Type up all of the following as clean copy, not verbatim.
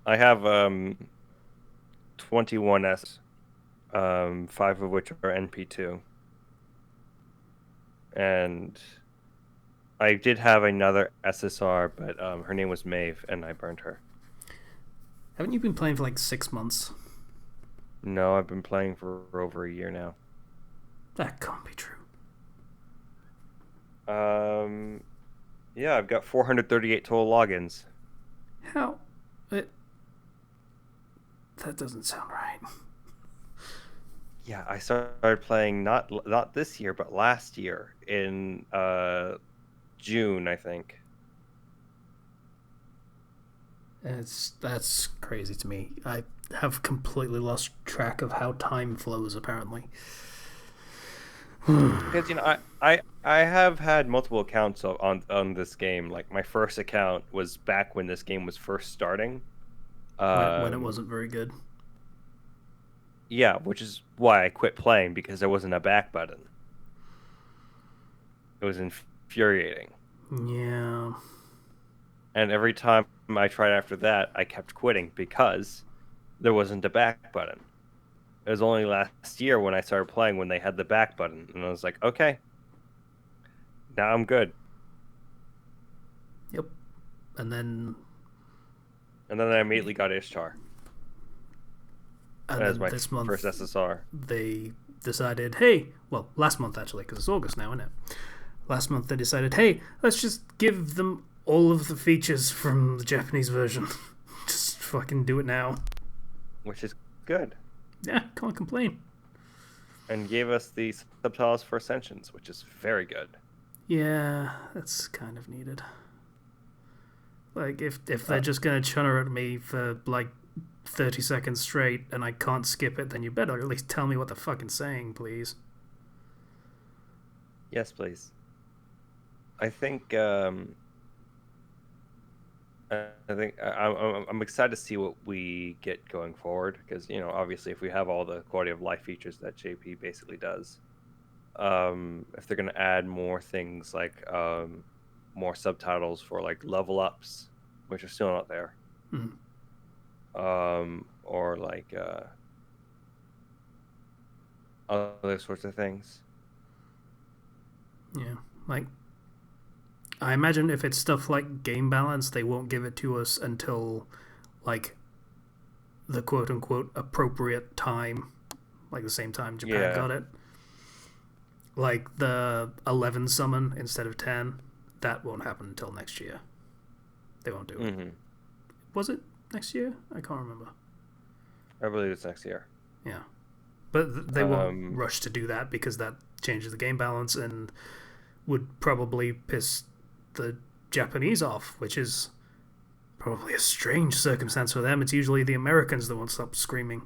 I have 21 S, five of which are NP2, and I did have another SSR, but her name was Maeve, and I burned her. Haven't you been playing for like 6 months? No, I've been playing for over a year now. That can't be true. Um, yeah, I've got 438 total logins. How? It, that doesn't sound right. Yeah, I started playing not this year, but last year in June, I think. That's crazy to me. I have completely lost track of how time flows. Apparently. Because I have had multiple accounts on this game. Like my first account was back when this game was first starting. When it Um, wasn't very good. yeah, which is why I quit playing because there wasn't a back button. It was infuriating. Yeah. And every time I tried after that, I kept quitting because there wasn't a back button. It was only last year when I started playing when they had the back button, and I was like, okay, now I'm good. Yep. And then And then I immediately got Ishtar and as then my this first month SSR. they decided, hey, well, last month actually, because it's August now, isn't it? Last month they decided, hey, let's just give them all of the features from the Japanese version. Just fucking do it now. Which is good. Yeah, can't complain. And gave us the subtitles for Ascensions, which is very good. Yeah, that's kind of needed. Like, if they're Uh, just gonna chunner at me for like 30 seconds straight and I can't skip it, then you better at least tell me what the fucking saying, please. yes, please. I think I'm excited to see what we get going forward because obviously if we have all the quality of life features that JP basically does, if they're gonna add more things like more subtitles for like level ups, which are still not there, Mm, or like other sorts of things. yeah, like I imagine if it's stuff like game balance, they won't give it to us until like the quote unquote appropriate time, like the same time Japan Yeah. got it. Like the 11 summon instead of 10, that won't happen until next year. They won't do it. Hmm. Was it next year? I can't remember. I believe it's next year. Yeah. But they won't Um, rush to do that because that changes the game balance and would probably piss the Japanese off, which is probably a strange circumstance for them. It's usually the Americans that won't stop screaming.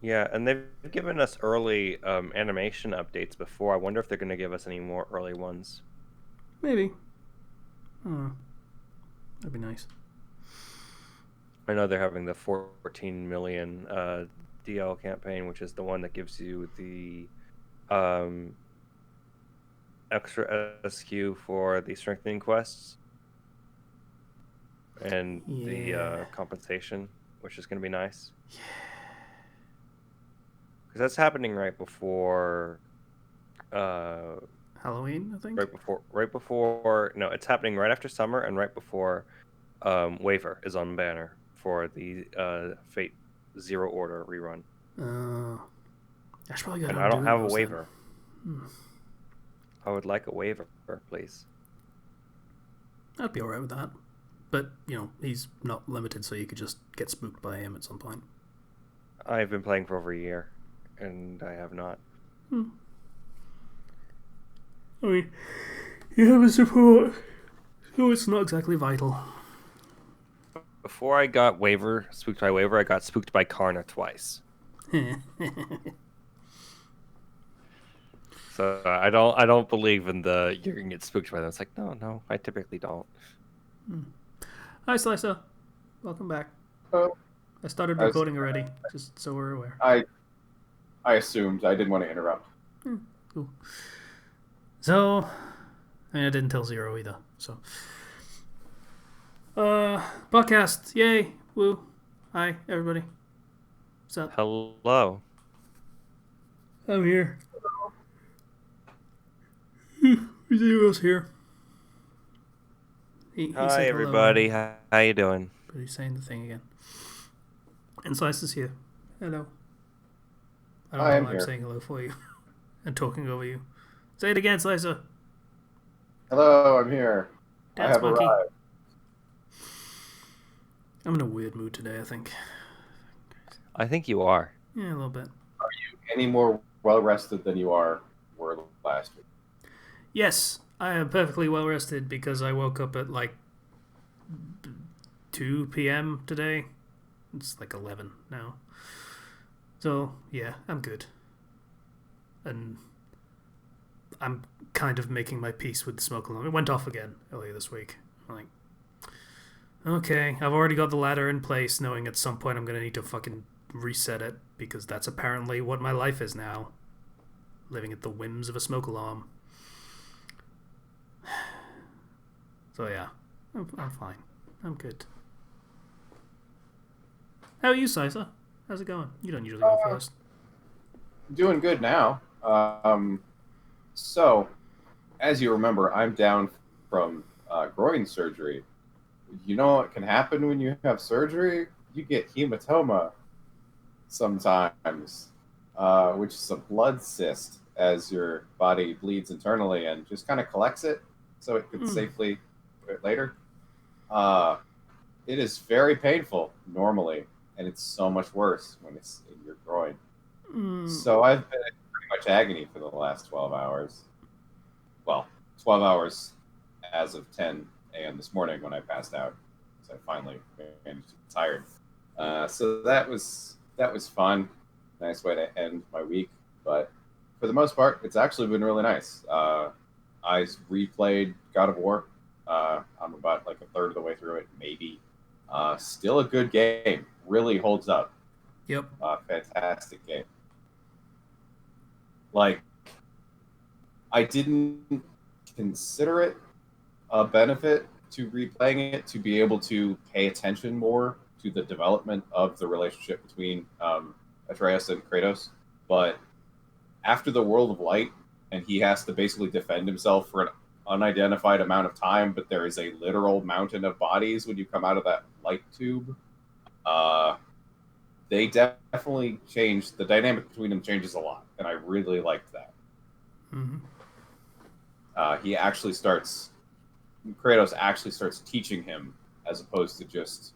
yeah, and they've given us early animation updates before. I wonder if they're going to give us any more early ones. Maybe. Oh, that'd be nice. I know they're having the 14 million DL campaign, which is the one that gives you the um, extra SQ for the strengthening quests and the Yeah. compensation, which is going to be nice. Because that's happening right before uh, Halloween, I think. right before no, it's happening right after summer and right before waiver is on banner for the Fate Zero Order rerun. I should probably go And down I don't doing have a those then. waiver. I would like a waiver, please. I'd be alright with that. But, he's not limited, so you could just get spooked by him at some point. I've been playing for over a year and I have not. Hmm. I mean, you have a support, so it's not exactly vital. Before I got spooked by waiver, I got spooked by Karna twice. So I don't believe in the you're gonna get spooked by them. It's like no, I typically don't. Hi, Slicer. Welcome back. Oh, I started I was, recording already, just so we're aware. I I assumed. I didn't want to interrupt. Cool. So, I didn't tell Zero either. So, podcast, yay! Woo. Hi, everybody. What's up? Hello. I'm here. Who else here? He Hi, said everybody. hello, How you doing? but he's saying the thing again. And Slice is here. Hello. I don't I know am why I'm here. saying hello for you and talking over you. Say it again, Slicer. Hello, I'm here. I Dance have monkey. arrived. I'm in a weird mood today, I think. I think you are. Yeah, a little bit. Any more well rested than you were last week? Yes, I am perfectly well rested because I woke up at like 2 p.m. today. It's like 11 now. So, yeah, I'm good. And I'm kind of making my peace with the smoke alarm. It went off again earlier this week. I'm like, okay, I've already got the ladder in place, knowing at some point I'm going to need to fucking reset it because that's apparently what my life is now. Living at the whims of a smoke alarm. So, yeah, I'm fine. I'm good. How are you, Sisa? How's it going? You don't usually go first. Doing good now. So, as you remember, I'm down from groin surgery. You know what can happen when you have surgery? You get hematoma sometimes, which is a blood cyst as your body bleeds internally and just kind of collects it so it could safely do it later. Uh, it is very painful normally, and it's so much worse when it's in your groin. So I've been in pretty much agony for the last 12 hours. Well, 12 hours as of 10 a.m. this morning when I passed out. So I finally managed to get tired. So that was fun. Nice way to end my week. But for the most part, it's actually been really nice. I replayed God of War. I'm about like a third of the way through it, maybe. Still a good game. Really holds up. Yep. Fantastic game. Like, I didn't consider it a benefit to replaying it to be able to pay attention more to the development of the relationship between Atreus and Kratos. But after the World of Light, and he has to basically defend himself for an unidentified amount of time, but there is a literal mountain of bodies when you come out of that light tube. They definitely changed. The dynamic between them changes a lot, and I really liked that. Mm-hmm. He actually starts Kratos actually starts teaching him as opposed to just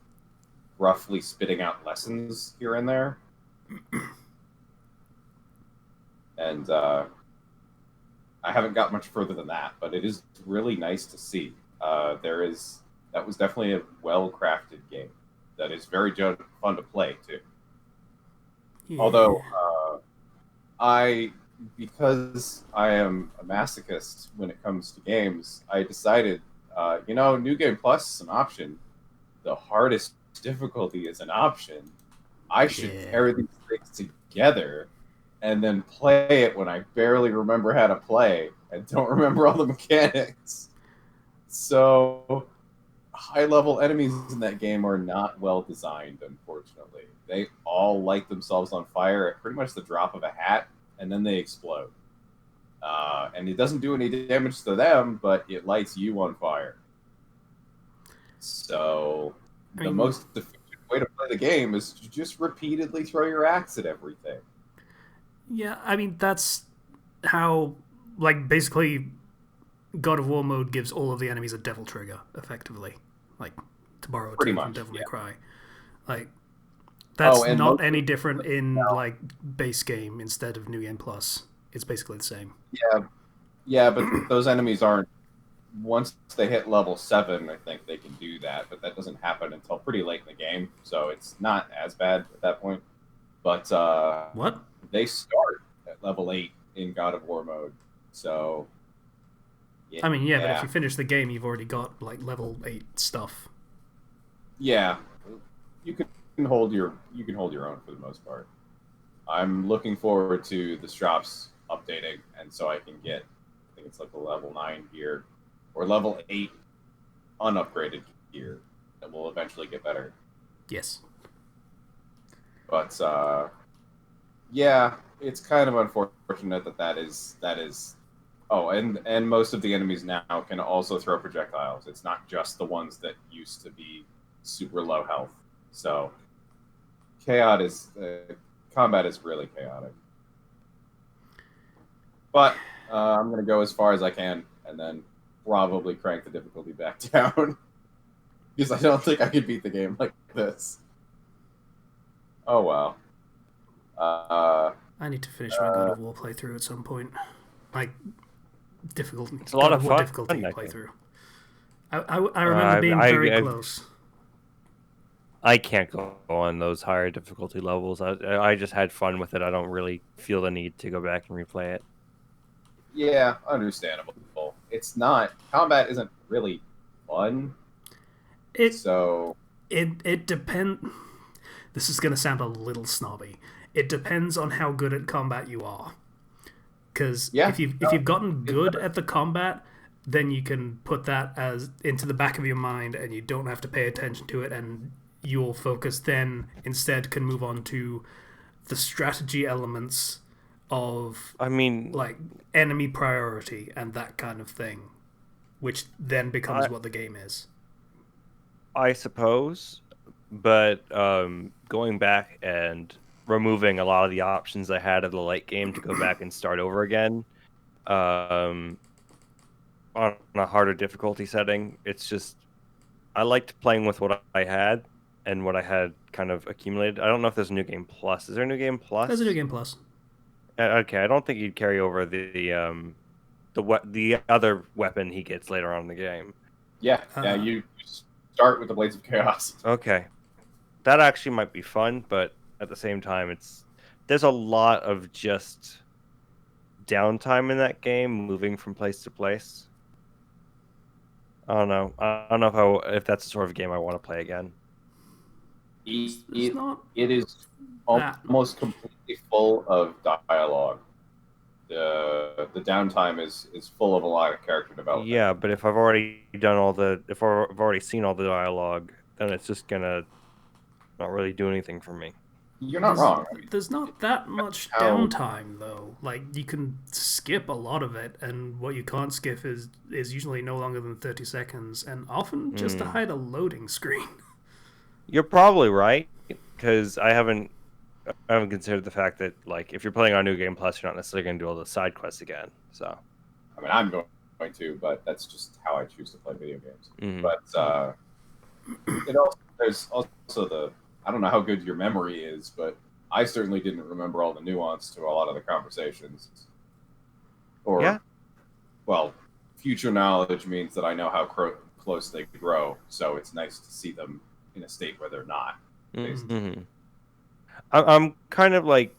roughly spitting out lessons here and there. And I haven't got much further than that, but it is really nice to see. That was definitely a well-crafted game that is very fun to play too. Yeah. Although because I am a masochist when it comes to games, I decided, New Game Plus is an option. The hardest difficulty is an option. I should pair these things together and then play it when I barely remember how to play and don't remember all the mechanics. So high-level enemies in that game are not well designed, unfortunately. They all light themselves on fire at pretty much the drop of a hat, and then they explode. And it doesn't do any damage to them, but it lights you on fire. So the most efficient way to play the game is to just repeatedly throw your axe at everything. Yeah, I mean, that's how, like, basically God of War mode gives all of the enemies a devil trigger, effectively. Like, to borrow a Pretty term from much, Devil May yeah. Cry. Like, that's and not most any different in, like, base game instead of New Game Plus. It's basically the same. Yeah, but those enemies aren't. Once they hit level 7, I think they can do that, but that doesn't happen until pretty late in the game, so it's not as bad at that point. But What? they start at level 8 in God of War mode, so yeah. I mean, yeah, but if you finish the game, you've already got, like, level 8 stuff. Yeah, you can hold your own for the most part. I'm looking forward to the shops updating, and so I can get, I think it's like a level 9 gear or level 8 unupgraded gear that will eventually get better. Yes. But yeah, it's kind of unfortunate that is. Oh, and most of the enemies now can also throw projectiles. It's not just the ones that used to be super low health. So combat is really chaotic. But I'm gonna go as far as I can, and then probably crank the difficulty back down because I don't think I could beat the game like this. Oh wow. I need to finish my God of War playthrough at some point. Like, difficult. It's a lot God of of War fun, difficulty I think. playthrough. I remember being very close. I can't go on those higher difficulty levels. I just had fun with it. I don't really feel the need to go back and replay it. Yeah, understandable. It's not combat isn't really fun. It So it depends. This is gonna sound a little snobby. It depends on how good at combat you are. Because yeah, if you've gotten good at the combat, then you can put that as into the back of your mind, and you don't have to pay attention to it, and your focus then instead can move on to the strategy elements of I mean, like enemy priority and that kind of thing, which then becomes I what the game is. I suppose, but going back and removing a lot of the options I had of the late game to go back and start over again, um, on a harder difficulty setting, it's just I liked playing with what I had and what I had kind of accumulated. I don't know if there's a new game plus. Is there a new game There's a new plus? game plus. Okay, I don't think you'd carry over the other weapon he gets later on in the game. yeah. You start with the Blades of Chaos. Okay, that actually might be fun, but at the same time, there's a lot of just downtime in that game, moving from place to place. I don't know. I don't know if that's the sort of game I want to play again. It's not It is that. almost completely full of dialogue. The downtime is full of a lot of character development. Yeah, but if I've already seen all the dialogue, then it's just gonna not really do anything for me. You're not wrong. There's not that much downtime though. Like you can skip a lot of it, and what you can't skip is usually no longer than 30 seconds, and often just to hide a loading screen. You're probably right, because I haven't considered the fact that like if you're playing on New Game Plus, you're not necessarily going to do all the side quests again. So, I mean, I'm going to, but that's just how I choose to play video games. Mhm. But there's also I don't know how good your memory is, but I certainly didn't remember all the nuance to a lot of the conversations. Or, Yeah. well, future knowledge means that I know how close they grow, so it's nice to see them in a state where they're not. Mm-hmm. I'm kind of like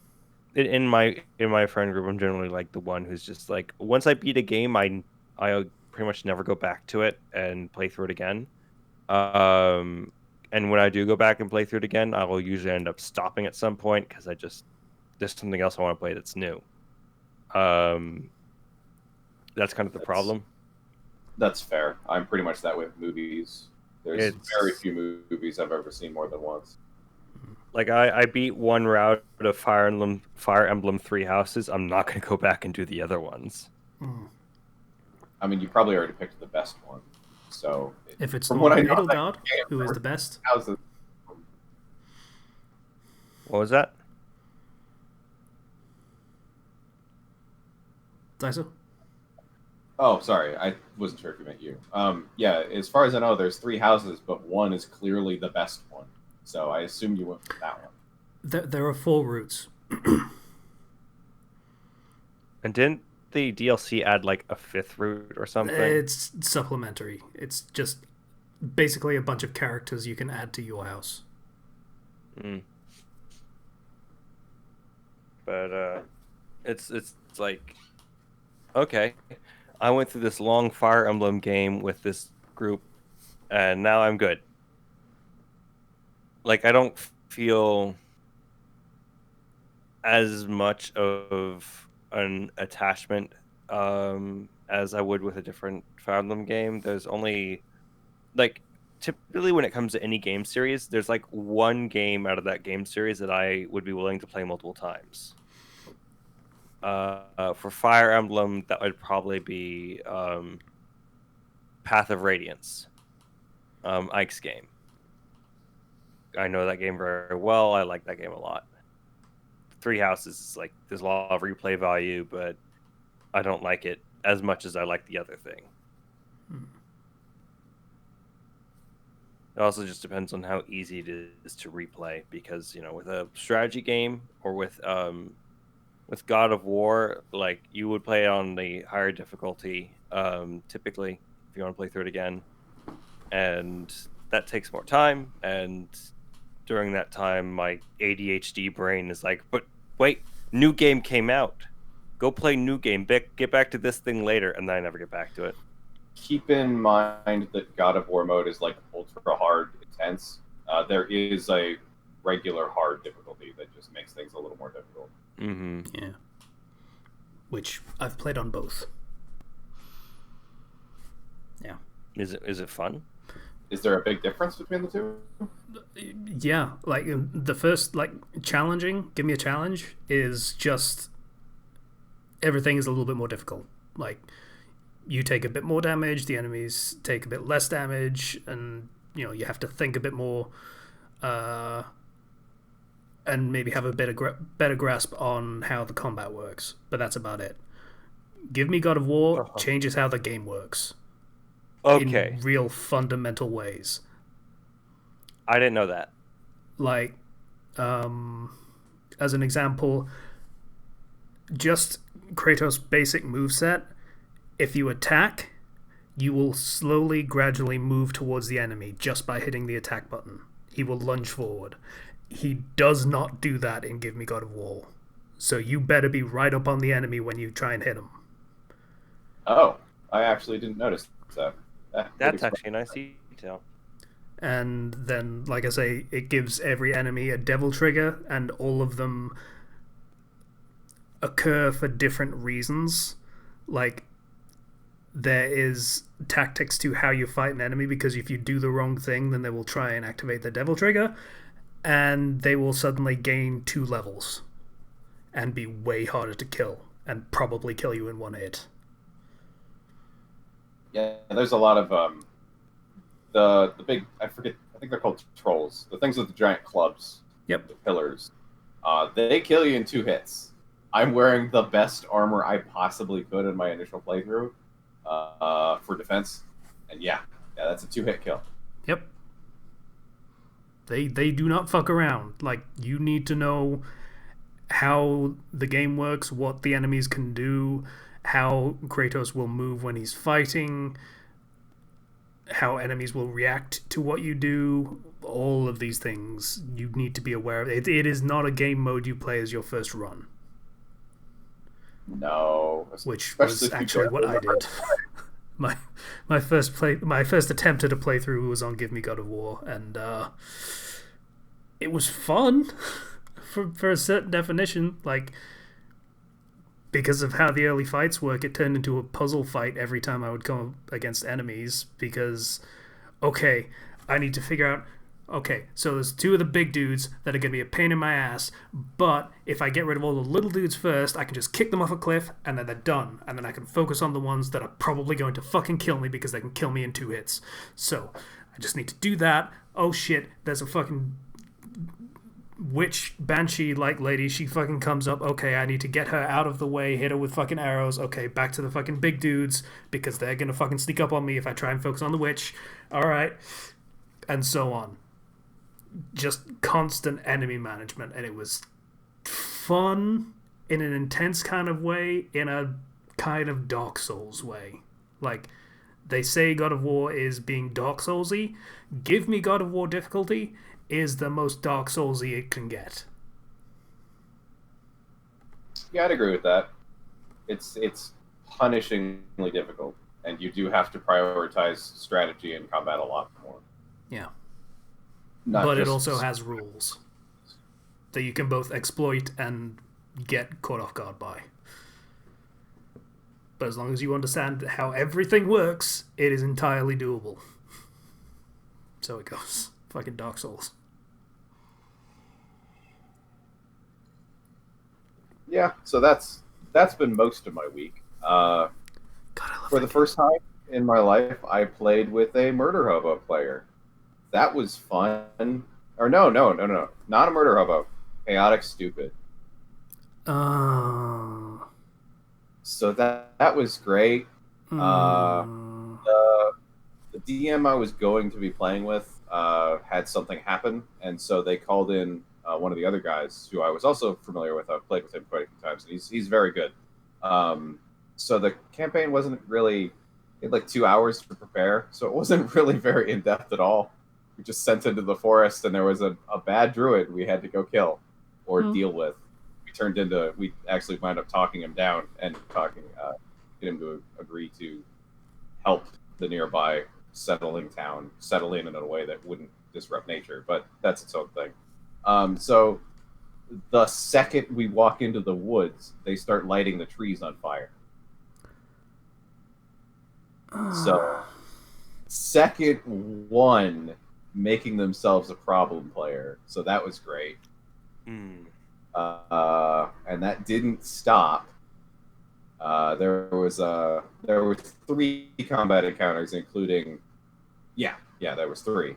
in my friend group. I'm generally like the one who's just like once I beat a game, I pretty much never go back to it and play through it again. And when I do go back and play through it again, I will usually end up stopping at some point because there's something else I want to play that's new. That's kind of the problem. That's fair. I'm pretty much that way with movies. There's very few movies I've ever seen more than once. Like I beat one route of Fire Emblem Three Houses. I'm not going to go back and do the other ones. I mean, you probably already picked the best one. So if it's from what I know, God, who is the best? What was that? Daiso? Oh, sorry. I wasn't sure if you meant you. Yeah, as far as I know, there's 3 houses, but one is clearly the best one. So I assume you went with that one. There are 4 routes. And didn't the DLC add like a 5th route or something? It's supplementary. It's just basically a bunch of characters you can add to your house. But it's like, okay, I went through this long Fire Emblem game with this group, and now I'm good. Like I don't feel as much of an attachment as I would with a different Fire Emblem game. There's only like typically when it comes to any game series, there's like one game out of that game series that I would be willing to play multiple times. For Fire Emblem, that would probably be Path of Radiance, Ike's game. I know that game very well. I like that game a lot. Three Houses is like there's a lot of replay value, but I don't like it as much as I like the other thing. It also just depends on how easy it is to replay, because with a strategy game or with God of War, like you would play it on the higher difficulty, typically if you want to play through it again, and that takes more time. And during that time, my ADHD brain is like, "But wait, new game came out. Go play new game. Get back to this thing later," and then I never get back to it. Keep in mind that God of War mode is like ultra hard, intense. There is a regular hard difficulty that just makes things a little more difficult. Mm-hmm. Yeah. Which I've played on both. Yeah. Is it fun? Is there a big difference between the two? Yeah, like the first, like challenging, give me a challenge, is just everything is a little bit more difficult. Like you take a bit more damage, the enemies take a bit less damage, and you have to think a bit more, and maybe have a better grasp on how the combat works. But that's about it. Give me God of War changes how the game works. Okay. In real fundamental ways. I didn't know that. Like, as an example, just Kratos' basic moveset, if you attack, you will slowly, gradually move towards the enemy just by hitting the attack button. He will lunge forward. He does not do that in Give Me God of War. So you better be right up on the enemy when you try and hit him. Oh, I actually didn't notice that. That's actually a nice detail. And then, like I say, it gives every enemy a devil trigger, and all of them occur for different reasons. Like, there is tactics to how you fight an enemy, because if you do the wrong thing, then they will try and activate the devil trigger, and they will suddenly gain 2 levels and be way harder to kill, and probably kill you in one hit. Yeah, there's a lot of the big, I think they're called trolls. The things with the giant clubs. Yep. The pillars. They kill you in 2 hits. I'm wearing the best armor I possibly could in my initial playthrough for defense, and yeah, that's a 2-hit kill. Yep. They do not fuck around. Like, you need to know how the game works, what the enemies can do, how Kratos will move when he's fighting, how enemies will react to what you do. All of these things you need to be aware of. It is not a game mode you play as your first run. No. Which was actually what I did. My first attempt at a playthrough was on Give Me God of War, and it was fun for a certain definition. Like, because of how the early fights work, it turned into a puzzle fight every time I would come against enemies, because, okay, I need to figure out, okay, so there's 2 of the big dudes that are going to be a pain in my ass, but if I get rid of all the little dudes first, I can just kick them off a cliff, and then they're done, and then I can focus on the ones that are probably going to fucking kill me, because they can kill me in 2 hits. So, I just need to do that. Oh shit, there's a fucking witch banshee-like lady, she fucking comes up. Okay, I need to get her out of the way, hit her with fucking arrows. Okay, back to the fucking big dudes, because they're gonna fucking sneak up on me if I try and focus on the witch. Alright. And so on. Just constant enemy management, and it was fun in an intense kind of way, in a kind of Dark Souls way. Like, they say God of War is being Dark Souls-y. Give Me God of War difficulty is the most Dark Souls-y it can get. Yeah, I'd agree with that. It's punishingly difficult, and you do have to prioritize strategy and combat a lot more. Yeah. But it also has rules that you can both exploit and get caught off guard by. But as long as you understand how everything works, it is entirely doable. So it goes. Fucking Dark Souls. Yeah, so that's been most of my week. God, I love For that the game. first time in my life, I played with a murder hobo player. That was fun. Or no, not a murder hobo. Chaotic stupid. Uh, So that was great. Uh, mm, the, the DM I was going to be playing with had something happen, and so they called in one of the other guys who I was also familiar with. I've played with him quite a few times, and he's very good. So the campaign wasn't really it had like 2 hours to prepare, so it wasn't really very in depth at all. We just sent into the forest, and there was a bad druid we had to go kill or deal with. We actually wound up talking him down and get him to agree to help the nearby settling town settle in a way that wouldn't disrupt nature, but that's its own thing. So the second we walk into the woods, they start lighting the trees on fire. So second one making themselves a problem player. So that was great. And that didn't stop. There were 3 combat encounters, including there was 3,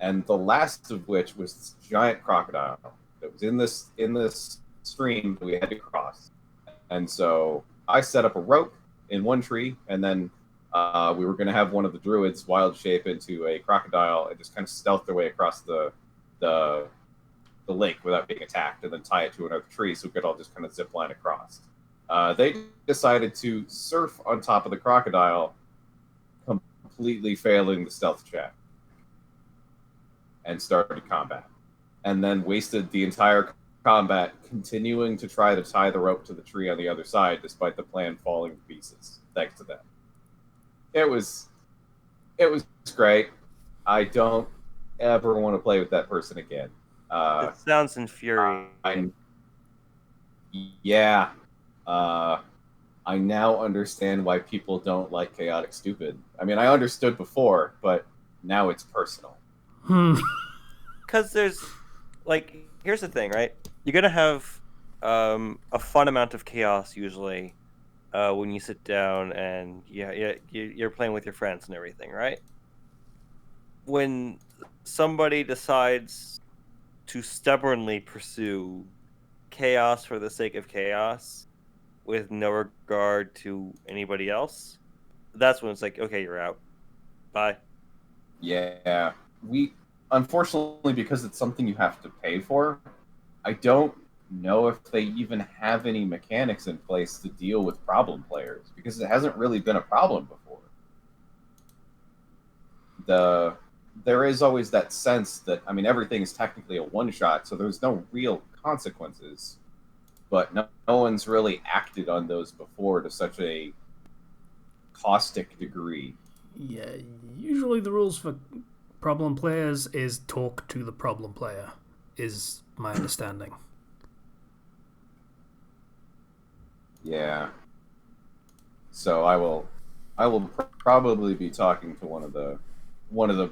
and the last of which was this giant crocodile that was in this stream that we had to cross. And so I set up a rope in one tree, and then we were going to have one of the druids wild shape into a crocodile and just kind of stealth their way across the lake without being attacked, and then tie it to another tree so we could all just kind of zip line across. They decided to surf on top of the crocodile, completely failing the stealth check, and started combat. And then wasted the entire combat continuing to try to tie the rope to the tree on the other side, despite the plan falling to pieces, thanks to them. It was great. I don't ever want to play with that person again. It sounds infuriating. Yeah. I now understand why people don't like chaotic stupid. I mean, I understood before, but now it's personal. Because there's, here's the thing, right? You're gonna have a fun amount of chaos usually when you sit down and you're playing with your friends and everything, right? When somebody decides to stubbornly pursue chaos for the sake of chaos with no regard to anybody else, that's when it's like, okay, you're out. Bye. Yeah. Unfortunately, because it's something you have to pay for, I don't know if they even have any mechanics in place to deal with problem players, because it hasn't really been a problem before. There is always that sense that, I mean, everything is technically a one-shot, so there's no real consequences, but no one's really acted on those before to such a caustic degree. Yeah, usually the rules for problem players is talk to the problem player, is my understanding. Yeah. So I will probably be talking to one of the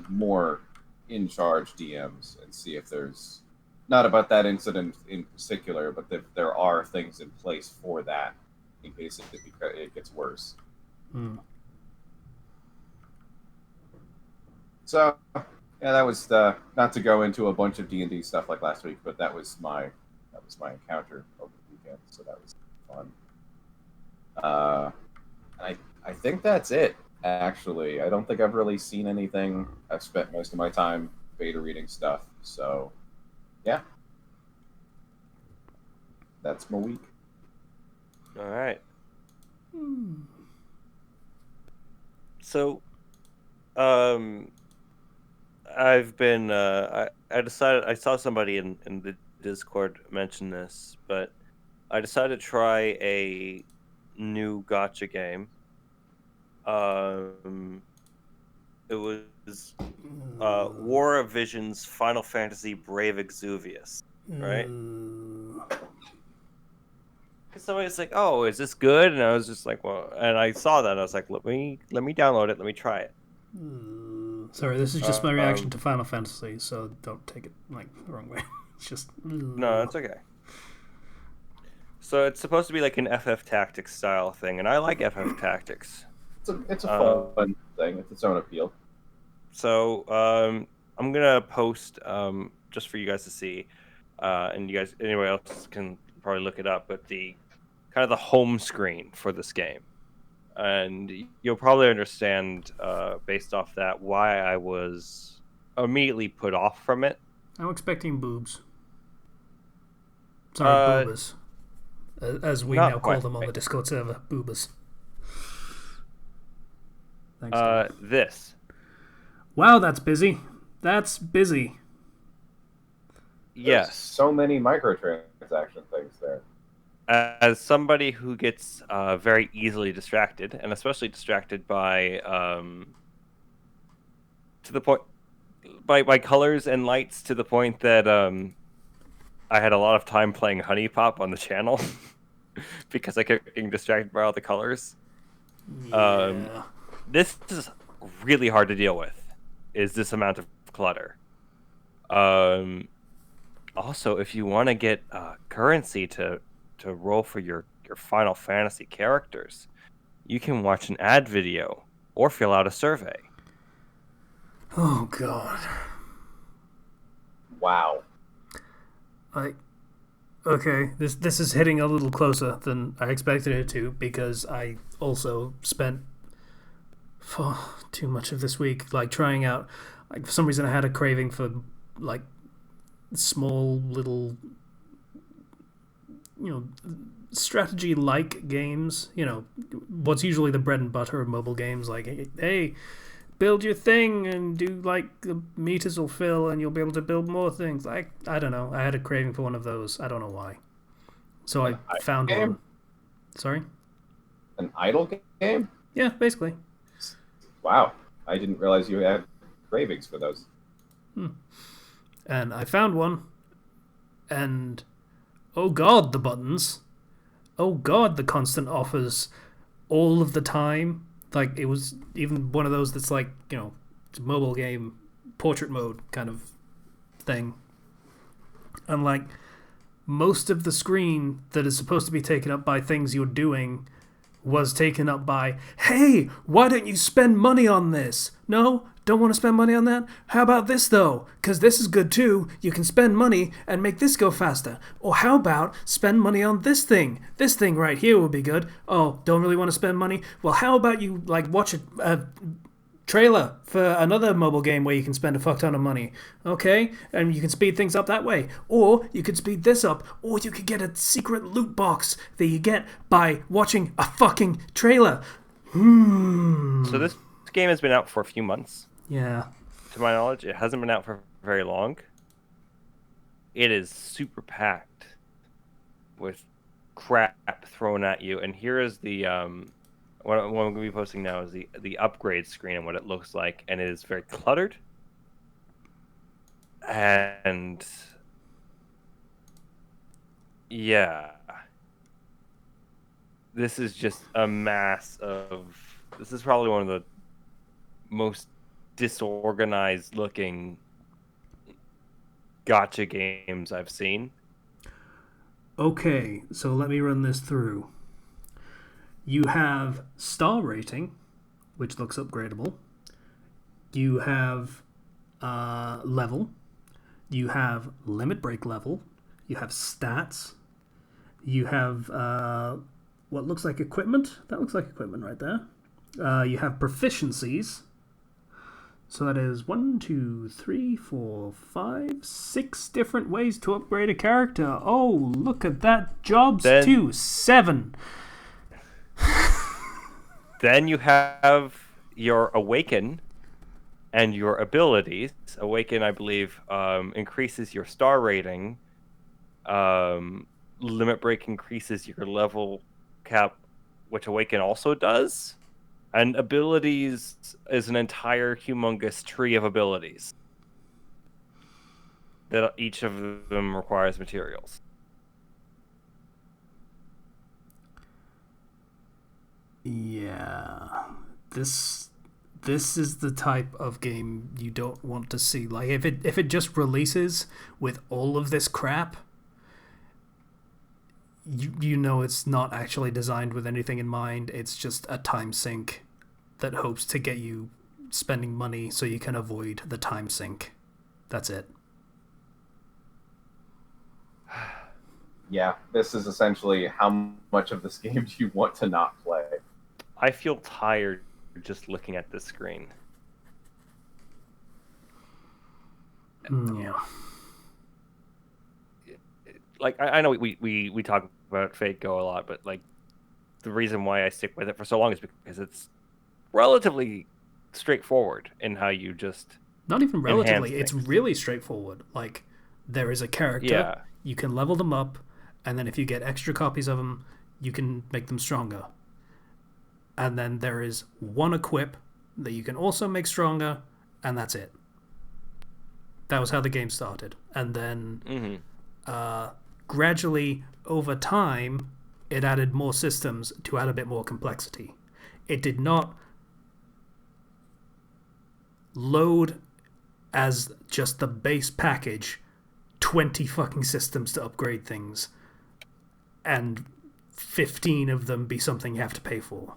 more in charge DMs and see if there's, not about that incident in particular, but if there are things in place for that in case it gets worse. So yeah, that was not to go into a bunch of D&D stuff like last week, but that was my encounter over the weekend, so that was fun. I think that's it, actually. I don't think I've really seen anything. I've spent most of my time beta reading stuff, so yeah. That's my week. All right. So, I've been I decided, I saw somebody in the Discord mention this, but I decided to try a new gacha game. It was War of Visions Final Fantasy Brave Exuvius, right? Somebody's like, "Oh, is this good?" And I was just like, "Well," and I saw that, and I was like, "Let me download it. Let me try it." Sorry, this is just my reaction Um, to Final Fantasy, so don't take it like the wrong way. It's just no, that's okay. So it's supposed to be like an FF Tactics style thing, and I like FF Tactics. It's a Um, fun thing. It's its own appeal. so I'm gonna post just for you guys to see, and you guys, anybody else can probably look it up. But the kind of the home screen for this game, and you'll probably understand based off that why I was immediately put off from it. I'm expecting boobs. Sorry, Uh, boobas, as we Not now call quite. them on the Discord server, boobas. Thanks, Dave. This. Wow, that's busy. That's busy. There's Yes. so many microtransaction things there. As somebody who gets very easily distracted, and especially distracted by to the point by colors and lights, to the point that I had a lot of time playing Honey Pop on the channel because I kept getting distracted by all the colors. Yeah. This is really hard to deal with. Is this amount of clutter? Also, if you want to get currency to roll for your Final Fantasy characters, you can watch an ad video or fill out a survey. Oh God. Wow. Okay, this is hitting a little closer than I expected it to, because I also spent too much of this week like trying out. Like, for some reason, I had a craving for like small little, strategy like games. What's usually the bread and butter of mobile games, like, hey, build your thing and do like the meters will fill and you'll be able to build more things. I don't know. I had a craving for one of those. I don't know why. So I found game? one. Sorry? An idle game? Yeah, basically. Wow. I didn't realize you had cravings for those. And I found one, and oh God, the buttons. Oh God, the constant offers all of the time. Like, it was even one of those that's like, it's a mobile game, portrait mode kind of thing. And like, most of the screen that is supposed to be taken up by things you're doing was taken up by, hey, why don't you spend money on this? No? Don't want to spend money on that? How about this, though? Because this is good, too. You can spend money and make this go faster. Or how about spend money on this thing? This thing right here will be good. Oh, don't really want to spend money? Well, how about you, like, watch a trailer for another mobile game where you can spend a fuck ton of money, okay? And you can speed things up that way. Or you could speed this up, or you could get a secret loot box that you get by watching a fucking trailer. So this game has been out for a few months. Yeah. To my knowledge, it hasn't been out for very long. It is super packed with crap thrown at you, and here is the what I'm going to be posting now is the upgrade screen and what it looks like, and it is very cluttered. And yeah, this is just a mass of. This is probably one of the most disorganized looking gacha games I've seen. Okay, so let me run this through. You have star rating, which looks upgradable. You have level. You have limit break level. You have stats. You have what looks like equipment. That looks like equipment right there. You have proficiencies. So that is 1, 2, 3, 4, 5, 6 different ways to upgrade a character. Oh, look at that. Jobs too. 7. Then you have your awaken and your abilities. Awaken, I believe, increases your star rating. Limit break increases your level cap, which awaken also does. And abilities is an entire humongous tree of abilities that each of them requires materials. Yeah. This this is the type of game you don't want to see. Like if it just releases with all of this crap, you know it's not actually designed with anything in mind. It's just a time sink that hopes to get you spending money so you can avoid the time sink. That's it. Yeah, this is essentially how much of this game do you want to not play? I feel tired just looking at this screen. Yeah. Like I know we talk about Fate Go a lot, but like the reason why I stick with it for so long is because it's relatively straightforward in how you just Not even relatively. It's things. really straightforward. Like, there is a character, Yeah. you can level them up, and then if you get extra copies of them, you can make them stronger. And then there is one equip that you can also make stronger, and that's it. That was how the game started. And then gradually, over time, it added more systems to add a bit more complexity. It did not load as just the base package 20 fucking systems to upgrade things, and 15 of them be something you have to pay for.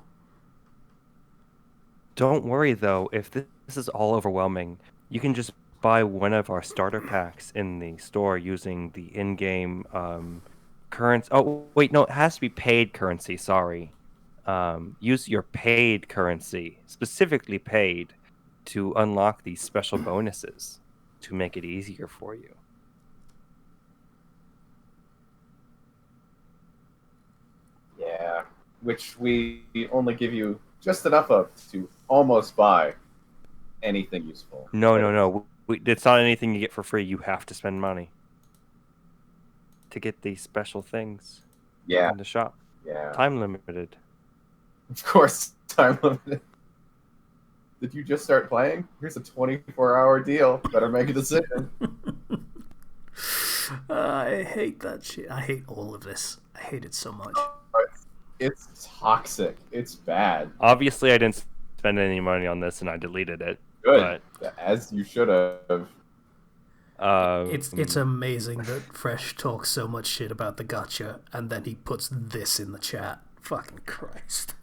Don't worry though, if this is all overwhelming, you can just buy one of our starter packs in the store using the in-game currency. Oh wait, no, it has to be paid currency. Sorry. Use your paid currency, specifically paid, to unlock these special bonuses to make it easier for you. Yeah, which we only give you just enough of to almost buy anything useful. No. It's not anything you get for free. You have to spend money to get these special things in the shop. Yeah. Time limited. Of course, time limited. Did you just start playing? Here's a 24-hour deal. Better make a decision. I hate that shit. I hate all of this. I hate it so much. It's toxic. It's bad. Obviously, I didn't spend any money on this, and I deleted it. Good, as you should have. It's amazing that Fresh talks so much shit about the gacha, and then he puts this in the chat. Fucking Christ.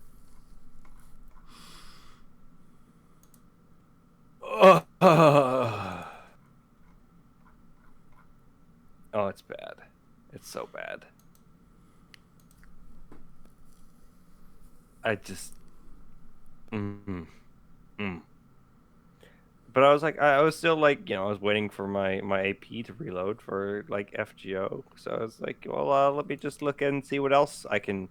Oh, it's bad. It's so bad. I just... But I was like, I was still like, I was waiting for my AP to reload for like FGO. So I was like, well, let me just look and see what else I can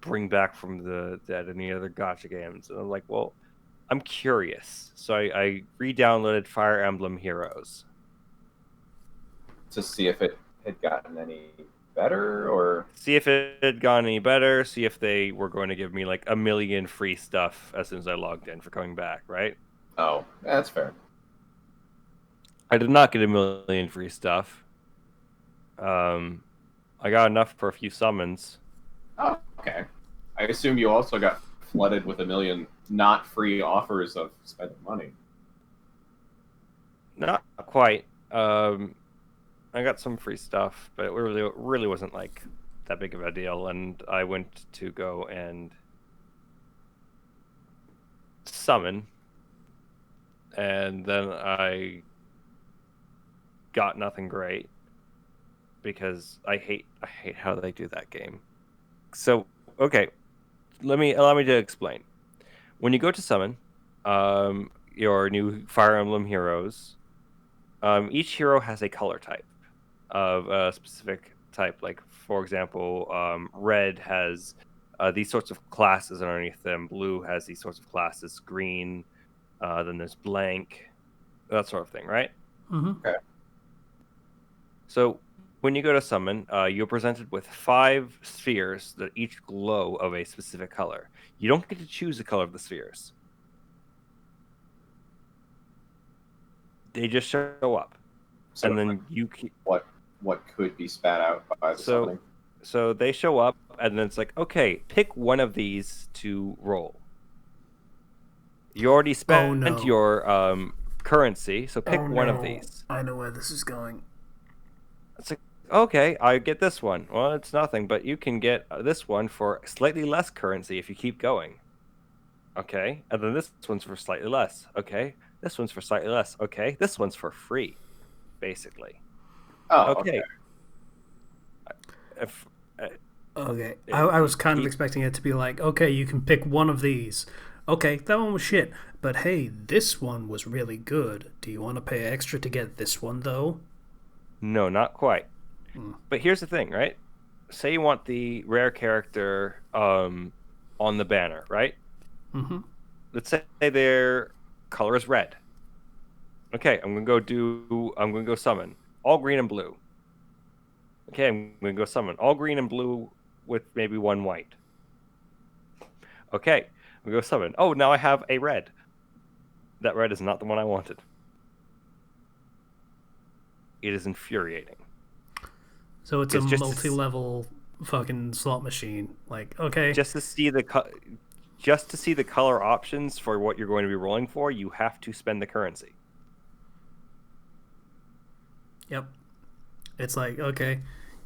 bring back from any other gacha games. And I'm like, well, I'm curious. So I re-downloaded Fire Emblem Heroes to see if it had gotten any better, or see if it had gone any better, see if they were going to give me like 1 million free stuff as soon as I logged in for coming back, right? Oh, that's fair. I did not get 1 million free stuff. I got enough for a few summons. Oh, okay. I assume you also got flooded with 1 million not free offers of spending money. Not quite. I got some free stuff, but it really wasn't like that big of a deal. And I went to go and summon, and then I got nothing great because I hate how they do that game. So okay, allow me to explain. When you go to summon your new Fire Emblem heroes, each hero has a color type of a specific type. Like, for example, red has these sorts of classes underneath them. Blue has these sorts of classes. Green, then there's blank, that sort of thing, right? Mm-hmm. Okay. So when you go to summon, you're presented with 5 spheres that each glow of a specific color. You don't get to choose the color of the spheres. They just show up. So and then you can... what could be spat out by the summoning? So they show up, and then it's like, okay, pick one of these to roll. You already spent no. your currency, so pick Oh one of no. these. I know where this is going. It's like, okay, I get this one. Well, it's nothing, but you can get this one for slightly less currency if you keep going. Okay, and then this one's for slightly less. Okay, this one's for slightly less. Okay, this one's for free, basically. Oh, Okay. okay. If Okay, if I was you kind of keep- expecting it to be like, okay, you can pick one of these. Okay, that one was shit, but hey, this one was really good. Do you want to pay extra to get this one though? No, not quite. Hmm. But here's the thing, right? Say you want the rare character on the banner, right? Mm-hmm. Let's say their color is red. Okay, I'm gonna go summon all green and blue. Okay, I'm gonna go summon all green and blue with maybe one white. Okay, I'm gonna go summon. Oh, now I have a red. That red is not the one I wanted. It is infuriating. So it's a It's just multi-level fucking slot machine. Like, okay, just to see just to see the color options for what you're going to be rolling for, you have to spend the currency. yep. It's like, okay,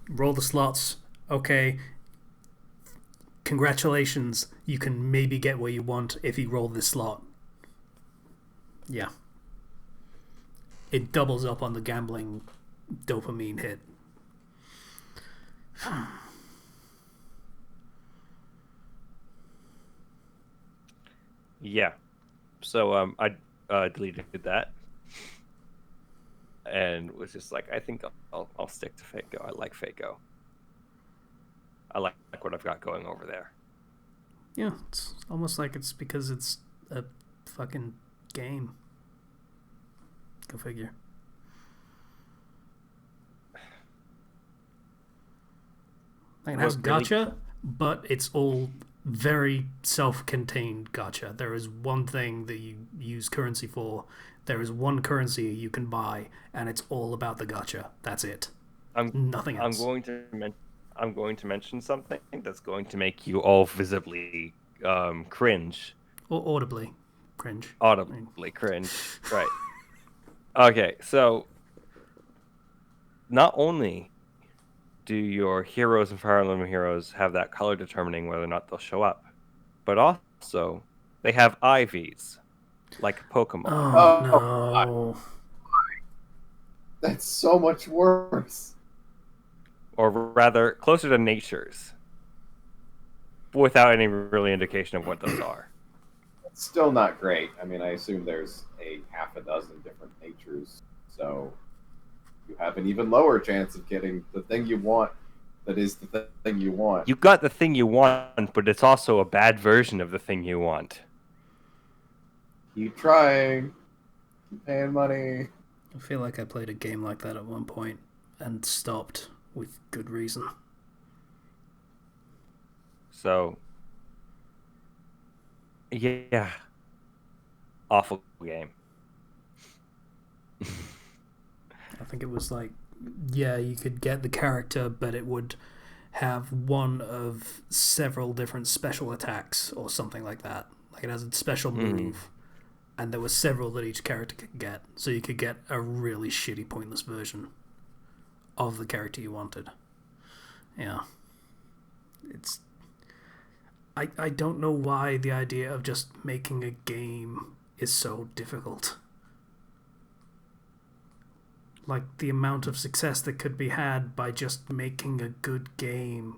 roll the slots. Okay, congratulations, you can maybe get what you want if you roll this slot. Yeah. It doubles up on the gambling dopamine hit. Yeah. So I deleted that and was just like, I think I'll stick to Fako. I like Fako. I like what I've got going over there. Yeah, it's almost like it's because it's a fucking game. Go figure. Like it has gacha, but it's all very self-contained gacha. There is one thing that you use currency for. There is one currency you can buy, and it's all about the gacha. That's it. Nothing else. I'm going to mention something that's going to make you all visibly cringe. Or audibly cringe. Audibly cringe. Right. Okay, so not only do your heroes and Fire Emblem heroes have that color determining whether or not they'll show up, but also they have IVs, like Pokemon. Oh, Oh, no. that's so much worse. Or rather, closer to natures, without any really indication of what those are. It's still not great. I mean, I assume there's a half a dozen different natures, so you have an even lower chance of getting the thing you want that is the thing you want. You got the thing you want, but it's also a bad version of the thing you want. Keep trying. Keep paying money. I feel like I played a game like that at one point and stopped with good reason. So, yeah. Awful game. I think it was like, yeah, you could get the character, but it would have one of several different special attacks or something like that. Like it has a special move, and there were several that each character could get. So you could get a really shitty, pointless version of the character you wanted. Yeah. It's. I don't know why the idea of just making a game is so difficult. Like the amount of success that could be had by just making a good game.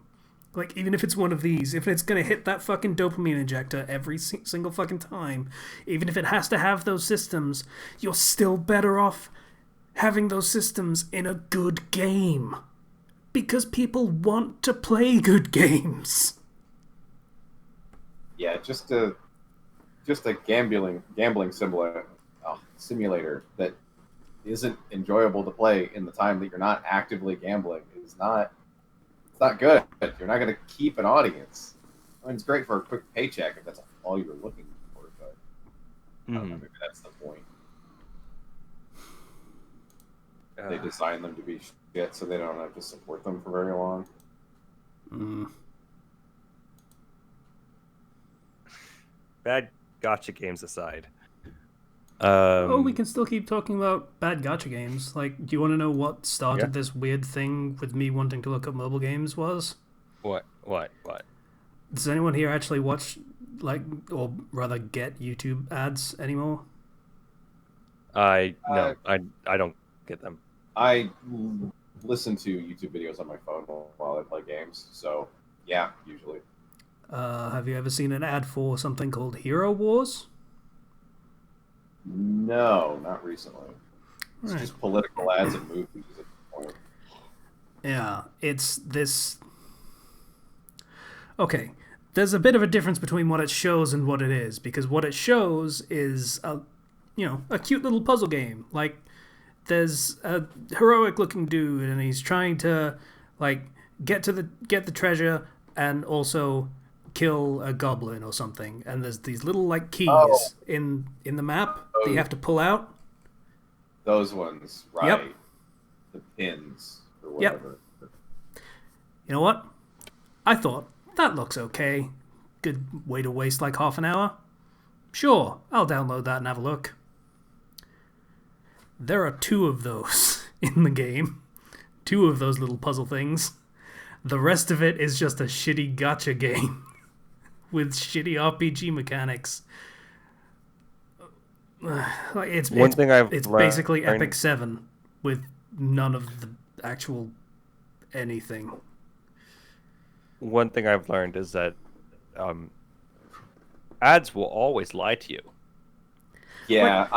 Like even if it's one of these, if it's gonna hit that fucking dopamine injector every single fucking time, even if it has to have those systems, you're still better off having those systems in a good game. Because people want to play good games. Yeah, just a gambling simulator that isn't enjoyable to play in the time that you're not actively gambling is not. It's not good. You're not going to keep an audience. I mean, it's great for a quick paycheck if that's all you were looking for, but I don't know, maybe that's the point. They design them to be shit so they don't have to support them for very long. Mm. Bad gotcha games aside. Oh, we can still keep talking about bad gacha games. Like, do you want to know what started this weird thing with me wanting to look up mobile games was? What? Does anyone here actually watch, like, or rather get YouTube ads anymore? I don't get them. I listen to YouTube videos on my phone while I play games. So yeah, usually. Have you ever seen an ad for something called Hero Wars? No, not recently. It's Right. just political ads and movies at this point. Yeah, it's this. Okay, there's a bit of a difference between what it shows and what it is, because what it shows is a cute little puzzle game. Like, there's a heroic looking dude and he's trying to like get the treasure and also kill a goblin or something, and there's these little like keys in the map that you have to pull out. Those ones, right? Yep. The pins or whatever. Yep. You know what? I thought that looks okay. Good way to waste like half an hour. Sure, I'll download that and have a look. There are 2 of those in the game. 2 of those little puzzle things. The rest of it is just a shitty gacha game with shitty RPG mechanics. It's basically Epic 7 with none of the actual anything. One thing I've learned is that ads will always lie to you. Yeah,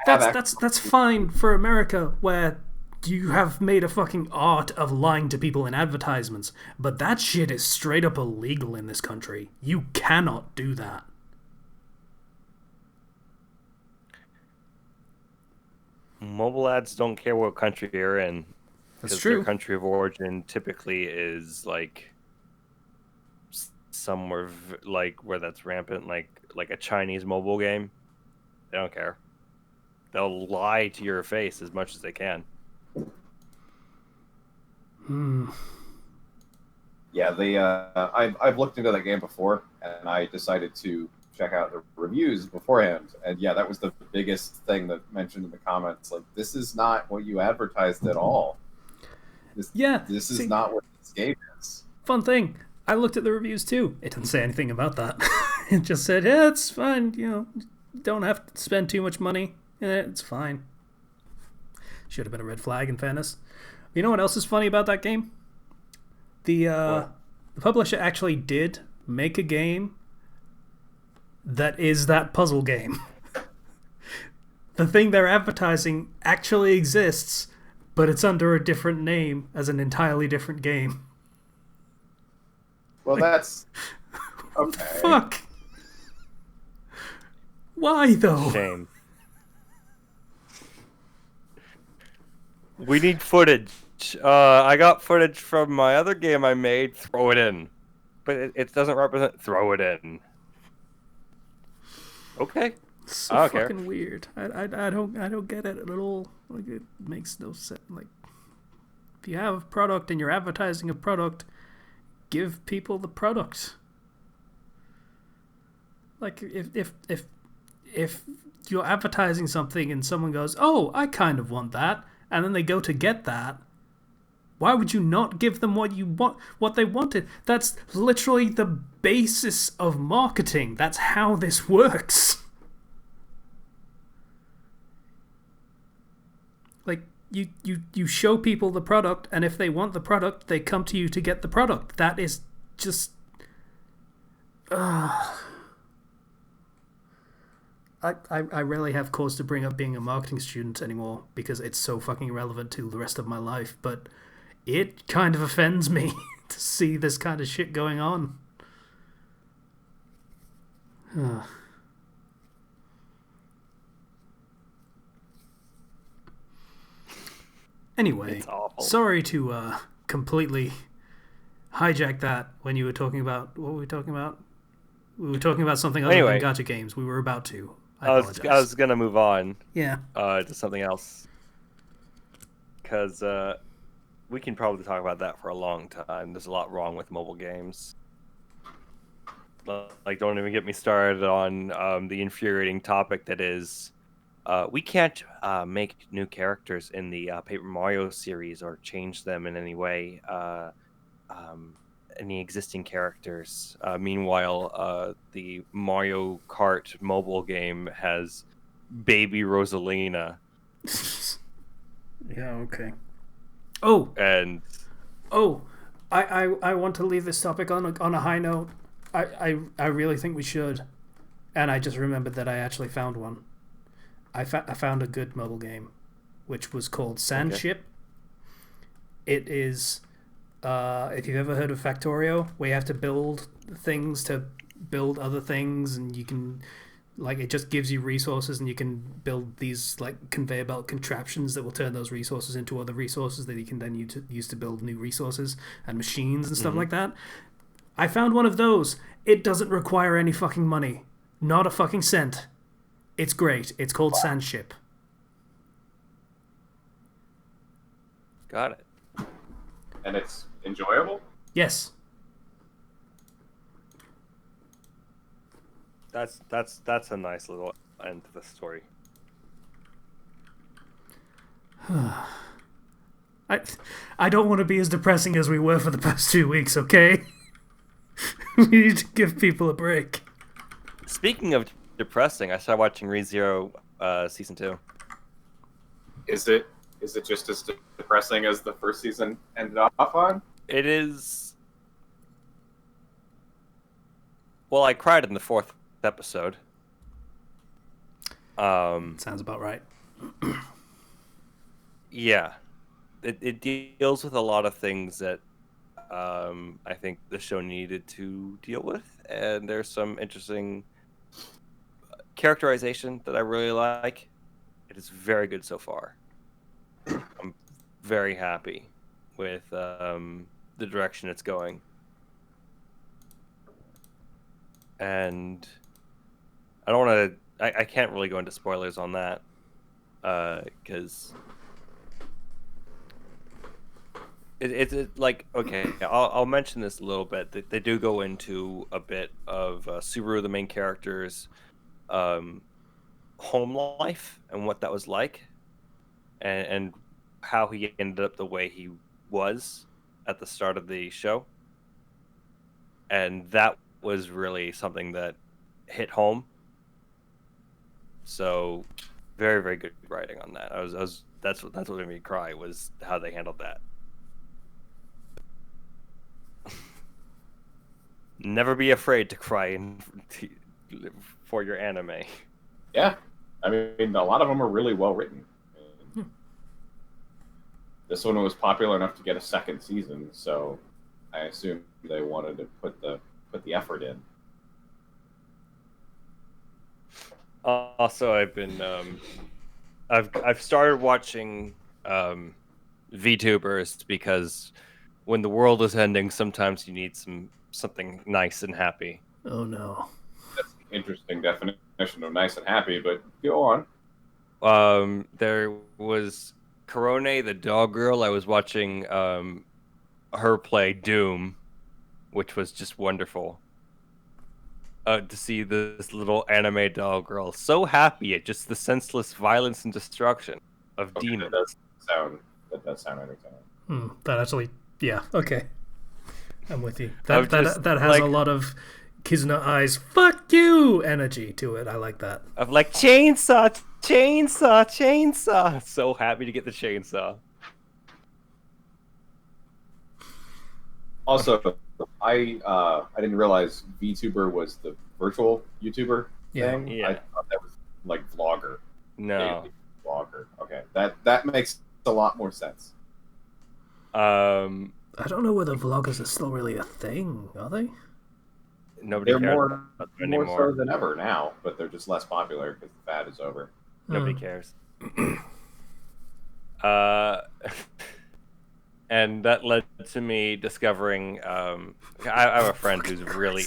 that's fine for America, where you have made a fucking art of lying to people in advertisements, but that shit is straight up illegal in this country. You cannot do that. Mobile ads don't care what country you're in. That's true. Their country of origin typically is like somewhere like where that's rampant, like a Chinese mobile game. They don't care. They'll lie to your face as much as they can. Yeah, I've looked into that game before, and I decided to check out the reviews beforehand. And yeah, that was the biggest thing that mentioned in the comments. Like, this is not what you advertised at all. This is not what this game is. Fun thing. I looked at the reviews too. It didn't say anything about that. It just said, yeah, it's fine. Don't have to spend too much money. It's fine. Should have been a red flag, in fairness. You know what else is funny about that game? The publisher actually did make a game that is that puzzle game. The thing they're advertising actually exists, but it's under a different name as an entirely different game. Well, that's okay. Fuck. Why though? Shame. We need footage. I got footage from my other game I made. Throw it in, but it doesn't represent. Throw it in. Okay. So I don't fucking care. weird. I don't get it at all. Like, it makes no sense. Like, if you have a product and you're advertising a product, give people the product. Like, if you're advertising something and someone goes, "Oh, I kind of want that," and then they go to get that, why would you not give them what they wanted? That's literally the basis of marketing. That's how this works. Like, you show people the product, and if they want the product, they come to you to get the product. That is just... I rarely have cause to bring up being a marketing student anymore because it's so fucking irrelevant to the rest of my life, but it kind of offends me to see this kind of shit going on. Anyway, sorry to completely hijack that when you were talking about... What were we talking about? We were talking about something other than gacha games. We were about to. I was going to move on. Yeah. To something else. Because we can probably talk about that for a long time. There's a lot wrong with mobile games. Like, don't even get me started on the infuriating topic that is, we can't make new characters in the Paper Mario series or change them in any way. Any existing characters. Meanwhile, the Mario Kart mobile game has Baby Rosalina. Yeah, okay. Oh, And I want to leave this topic on a high note. I really think we should. And I just remembered that I actually found one. I found a good mobile game, which was called Sandship. It is, if you've ever heard of Factorio, where you have to build things to build other things, and you can, like, it just gives you resources, and you can build these like conveyor belt contraptions that will turn those resources into other resources that you can then use to build new resources and machines and stuff like that. I found one of those. It doesn't require any fucking money. Not a fucking cent. It's great. It's called Sandship. got it. And it's enjoyable? Yes. That's a nice little end to the story. I don't want to be as depressing as we were for the past 2 weeks, okay? We need to give people a break. Speaking of depressing, I started watching ReZero season 2. Is it just as depressing as the first season ended off on? It is. Well, I cried in the 4th episode. Sounds about right. Yeah, it deals with a lot of things that I think the show needed to deal with, and there's some interesting characterization that I really like. It is very good so far. I'm very happy with the direction it's going, and I don't want to. I can't really go into spoilers on that because it's like, okay, I'll mention this a little bit. They do go into a bit of Subaru, the main character's home life and what that was like, and how he ended up the way he was at the start of the show, and that was really something that hit home. So, very, very good writing on that. That's what made me cry, was how they handled that. Never be afraid to cry for your anime. Yeah, I mean, a lot of them are really well written. This one was popular enough to get a second season, so I assume they wanted to put the effort in. Also, I've been I've started watching VTubers, because when the world is ending, sometimes you need something nice and happy. Oh no. That's an interesting definition of nice and happy, but go on. There was Korone, the dog girl. I was watching her play Doom, which was just wonderful. To see this little anime dog girl so happy at just the senseless violence and destruction of demons. That does sound entertaining. That actually, yeah, okay. I'm with you. That has like, a lot of Kizuna Eyes, fuck you energy to it. I like that. Of like, chainsaw, chainsaw, chainsaw. So happy to get the chainsaw. Also, I didn't realize VTuber was the virtual YouTuber thing. Yeah. I thought that was like vlogger. No. Daily vlogger. Okay, that makes a lot more sense. I don't know whether vloggers are still really a thing, are they? Nobody They're cares more about them anymore. so than ever now, but they're just less popular because the fad is over. Nobody cares. And that led to me discovering. I have a friend who's really.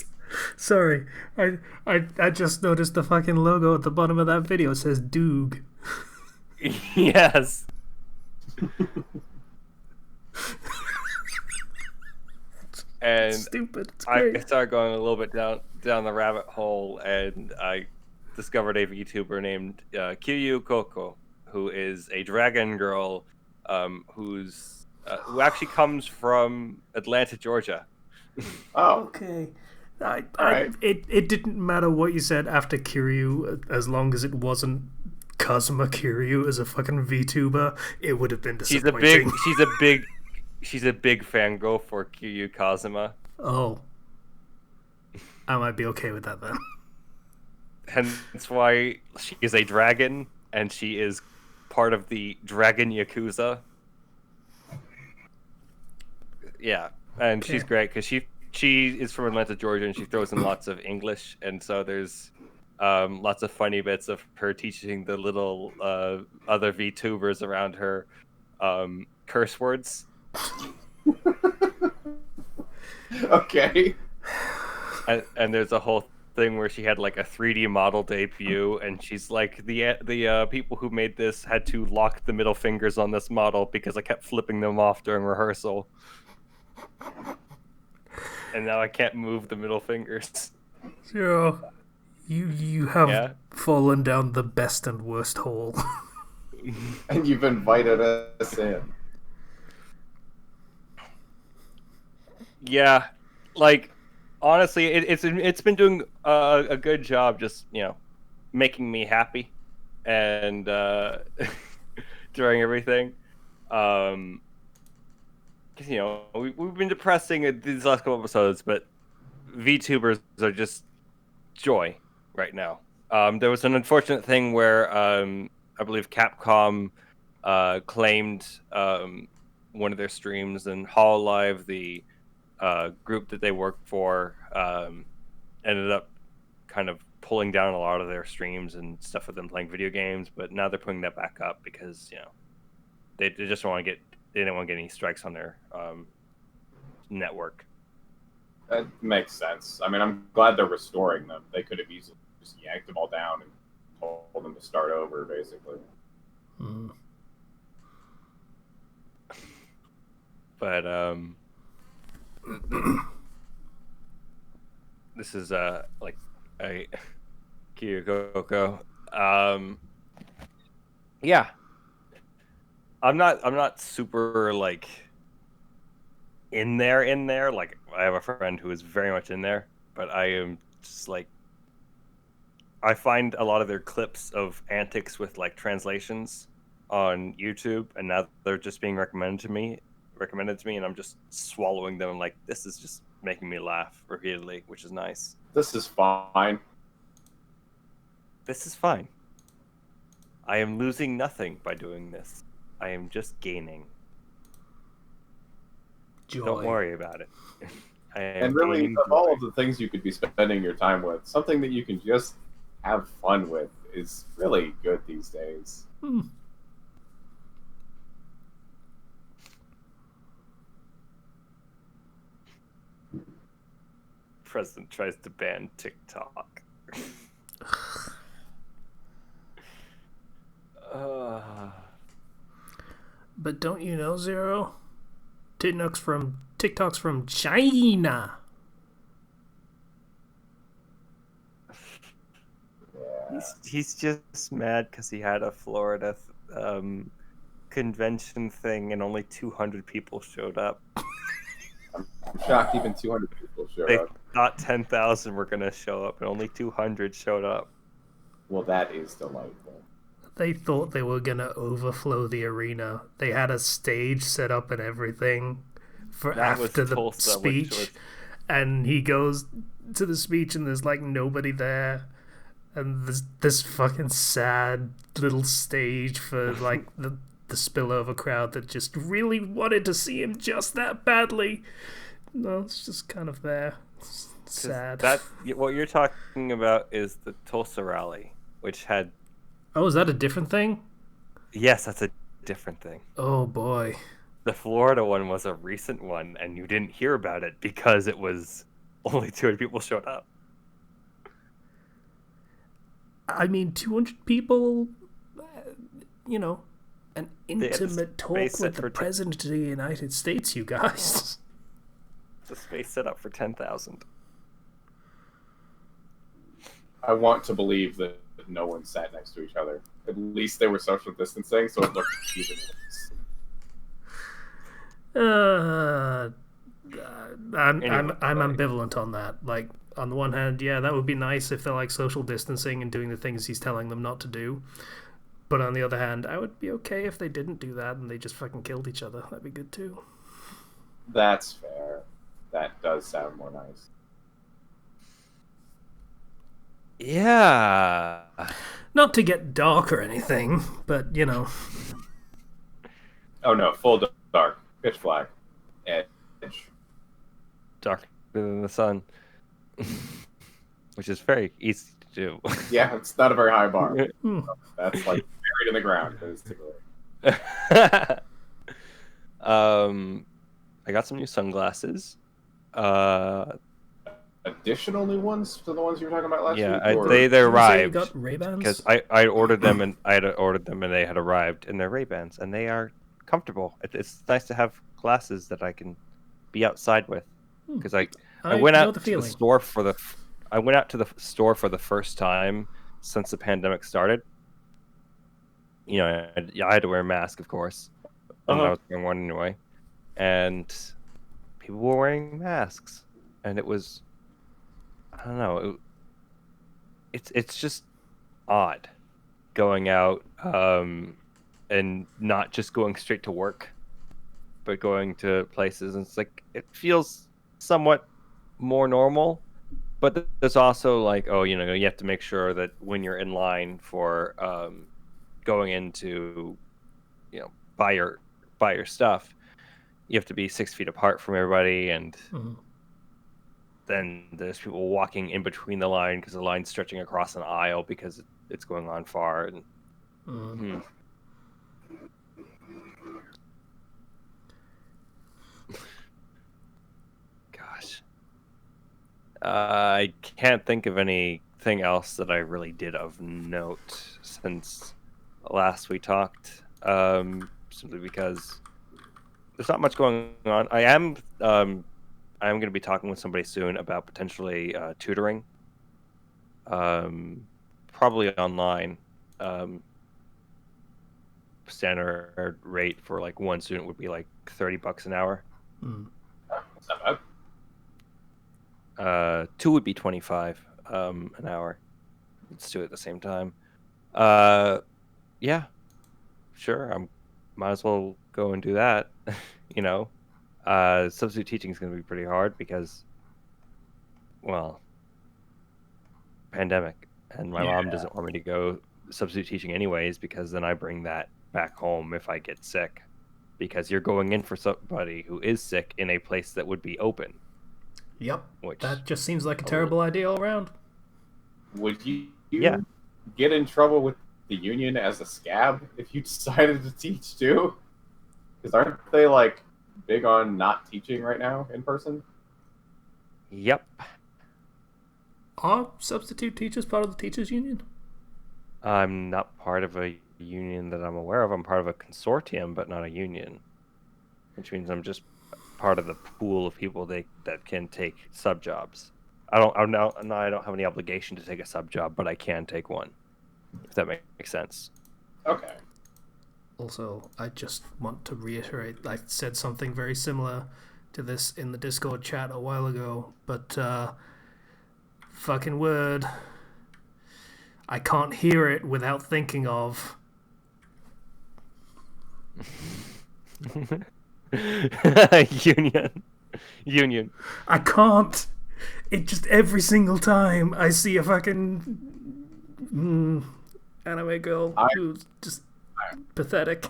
Sorry, I just noticed the fucking logo at the bottom of that video. It says Doog. Yes. and Stupid. It's I great. started going a little bit down the rabbit hole, and I discovered a VTuber named Kiryu Koko, who is a dragon girl, who actually comes from Atlanta, Georgia. Oh, Okay. all right. It didn't matter what you said after Kiryu, as long as it wasn't Kazuma Kiryu as a fucking VTuber, it would have been She's a disappointing. she's a big fangirl for Kiryu Kazuma. Oh. I might be okay with that then. Hence why she is a dragon, and she is part of the Dragon Yakuza. Yeah, and Okay. she's great because she is from Atlanta, Georgia, and she throws in lots of English, and so there's lots of funny bits of her teaching the little other VTubers around her curse words. Okay. And there's a whole thing where she had like a 3D model debut, and she's like, the people who made this had to lock the middle fingers on this model because I kept flipping them off during rehearsal, and now I can't move the middle fingers. So, you have Yeah. fallen down the best and worst hole. And you've invited us in. Yeah, like honestly, it's been doing a good job, just making me happy, and during everything. 'Cause, we've been depressing these last couple episodes, but VTubers are just joy right now. There was an unfortunate thing where I believe Capcom claimed one of their streams, and Hololive, the group that they work for, ended up kind of pulling down a lot of their streams and stuff of them playing video games. But now they're putting that back up because they just want to they didn't want to get any strikes on their network. That makes sense. I mean, I'm glad they're restoring them. They could have easily just yanked them all down and told them to start over, basically. But this is like a Kyoko. Yeah. I'm not super like in there. Like, I have a friend who is very much in there, but I am just like, I find a lot of their clips of antics with like translations on YouTube, and now they're just being recommended to me, and I'm just swallowing them. I'm like, this is just making me laugh repeatedly, which is nice. This is fine. This is fine. I am losing nothing by doing this. I am just gaining. Joy. Don't worry about it. And really, of all of the things you could be spending your time with, something that you can just have fun with is really good these days. President tries to ban TikTok. But don't you know, Zero? TikTok's from China. Yeah. He's just mad because he had a Florida convention thing and only 200 people showed up. I'm shocked even 200 people showed They up. thought 10,000 were going to show up, and only 200 showed up. Well, that is delightful. They thought they were gonna overflow the arena. They had a stage set up and everything for That was after the Tulsa, speech. which was... And he goes to the speech and there's like nobody there. And there's this fucking sad little stage for like the spillover crowd that just really wanted to see him just that badly. No, it's just kind of there. It's sad. What you're talking about is the Tulsa Rally, which had... Oh, is that a different thing? Yes, that's a different thing. Oh boy. The Florida one was a recent one, and you didn't hear about it because it was only 200 people showed up. I mean, 200 people, an intimate talk with the President of the United States, you guys. It's a space set up for 10,000. I want to believe that no one sat next to each other. At least they were social distancing, so it looked even worse. I'm Anyway, ambivalent on that. Like, on the one hand, yeah, that would be nice if they're like social distancing and doing the things he's telling them not to do. But on the other hand, I would be okay if they didn't do that and they just fucking killed each other. That'd be good too. That's fair. That does sound more nice. Yeah. Not to get dark or anything, but you know. Oh no, full dark, pitch black, edge. Darker than the sun. Which is very easy to do. Yeah, it's not a very high bar. Hmm. That's like buried in the ground, basically. I got some new sunglasses. Additional new ones to the ones you were talking about last week? They Did you say you arrived got Ray-Bans? because I ordered them and they had arrived, and they're Ray-Bans and they are comfortable. It's nice to have glasses that I can be outside with, because I went out to the store for the first time since the pandemic started. You know, I had to wear a mask, of course, and I was wearing one anyway, and people were wearing masks, and it was, I don't know, it's just odd going out and not just going straight to work, but going to places, and it's like it feels somewhat more normal. But there's also like, you have to make sure that when you're in line for going into, buy your stuff, you have to be 6 feet apart from everybody, and then there's people walking in between the line because the line's stretching across an aisle because it's going on far. And gosh, I can't think of anything else that I really did of note since last we talked. Simply because there's not much going on. I'm going to be talking with somebody soon about potentially tutoring, probably online. Standard rate for like one student would be like $30 an hour. That's not bad. Two would be 25 an hour. Let's do it at the same time. Yeah, sure. Might as well go and do that. Substitute teaching is going to be pretty hard because, well, pandemic, and my mom doesn't want me to go substitute teaching anyways, because then I bring that back home if I get sick, because you're going in for somebody who is sick in a place that would be open. Yep. That just seems like a terrible idea all around. Would you get in trouble with the union as a scab if you decided to teach too? Because aren't they like big on not teaching right now in person? Yep. Are substitute teachers part of the teachers union? I'm not part of a union that I'm aware of. I'm part of a consortium, but not a union, which means I'm just part of the pool of people that can take sub jobs. I don't have any obligation to take a sub job, but I can take one, if that makes sense. Okay. Also, I just want to reiterate, I said something very similar to this in the Discord chat a while ago, but fucking word, I can't hear it without thinking of Union. I can't. It just, every single time I see a fucking anime girl who's just pathetic.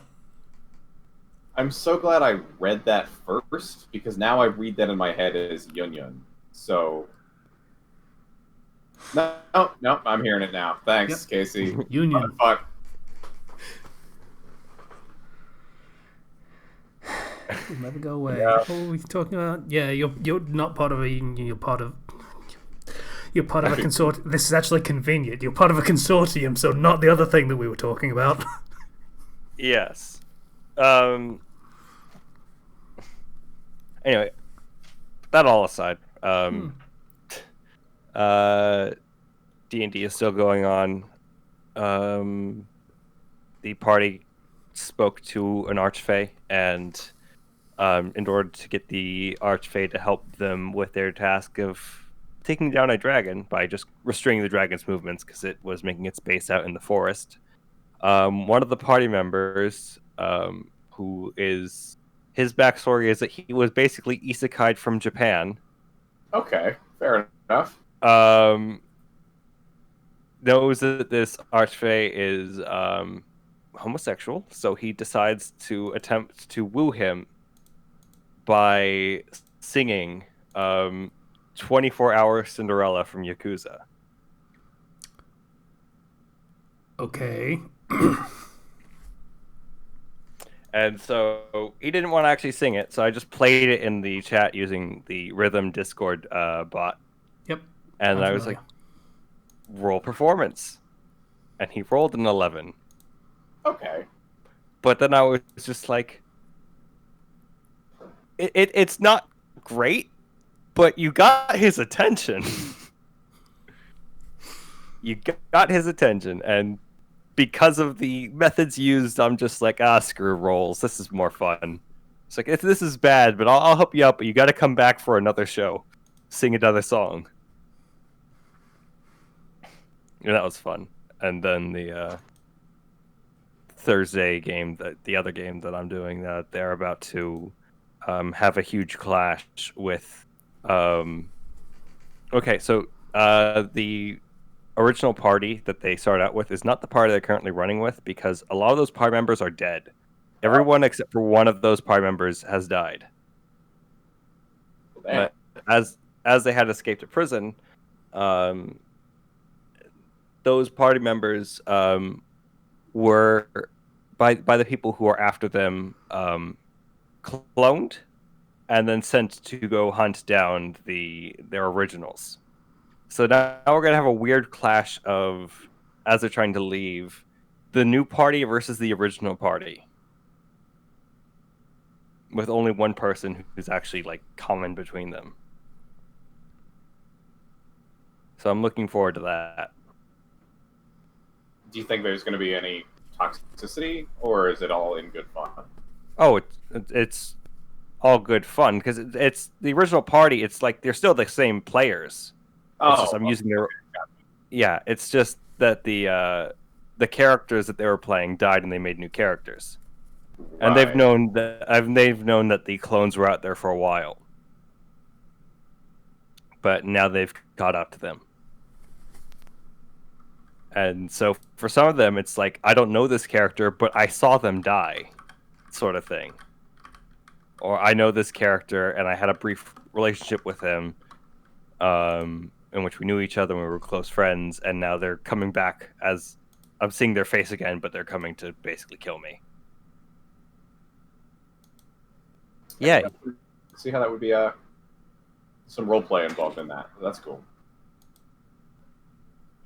I'm so glad I read that first, because now I read that in my head as Yun. So no, I'm hearing it now. Thanks, Casey. Union. Fuck. It'll never go away. Yeah. What were we talking about? Yeah, you're not part of a union. You're part of a consortium. This is actually convenient. You're part of a consortium, so not the other thing that we were talking about. Yes. Anyway, that all aside, D&D is still going on. The party spoke to an archfey, and in order to get the archfey to help them with their task of taking down a dragon by just restraining the dragon's movements because it was making its base out in the forest. One of the party members, who is his backstory is that he was basically isekai'd from Japan. Okay, fair enough. Knows that this archfey is homosexual, so he decides to attempt to woo him by singing 24-hour Cinderella from Yakuza. Okay. And so he didn't want to actually sing it, so I just played it in the chat using the Rhythm Discord bot. Yep. And I was like, roll performance. And he rolled an 11. Okay. But then I was just like, it's not great, but you got his attention. You got his attention, and because of the methods used, I'm just like, screw rolls. This is more fun. It's like, if this is bad, but I'll help you out, but you got to come back for another show. Sing another song. And that was fun. And then the Thursday game, the other game that I'm doing, that they're about to have a huge clash with. Okay, so the original party that they start out with is not the party they're currently running with, because a lot of those party members are dead. Everyone except for one of those party members has died. But as they had escaped to prison, those party members were by the people who are after them cloned and then sent to go hunt down their originals. So now we're going to have a weird clash of, as they're trying to leave, the new party versus the original party. With only one person who's actually, like, common between them. So I'm looking forward to that. Do you think there's going to be any toxicity, or is it all in good fun? Oh, it's all good fun, because it's the original party. It's like they're still the same players. It's just I'm using their. Yeah, it's just that the characters that they were playing died, and they made new characters, and they've known that the clones were out there for a while, but now they've caught up to them, and so for some of them, it's like, I don't know this character, but I saw them die, sort of thing, or I know this character and I had a brief relationship with him. In which we knew each other and we were close friends, and now they're coming back as I'm seeing their face again, but they're coming to basically kill me. Yeah. See how that would be some role play involved in that. That's cool.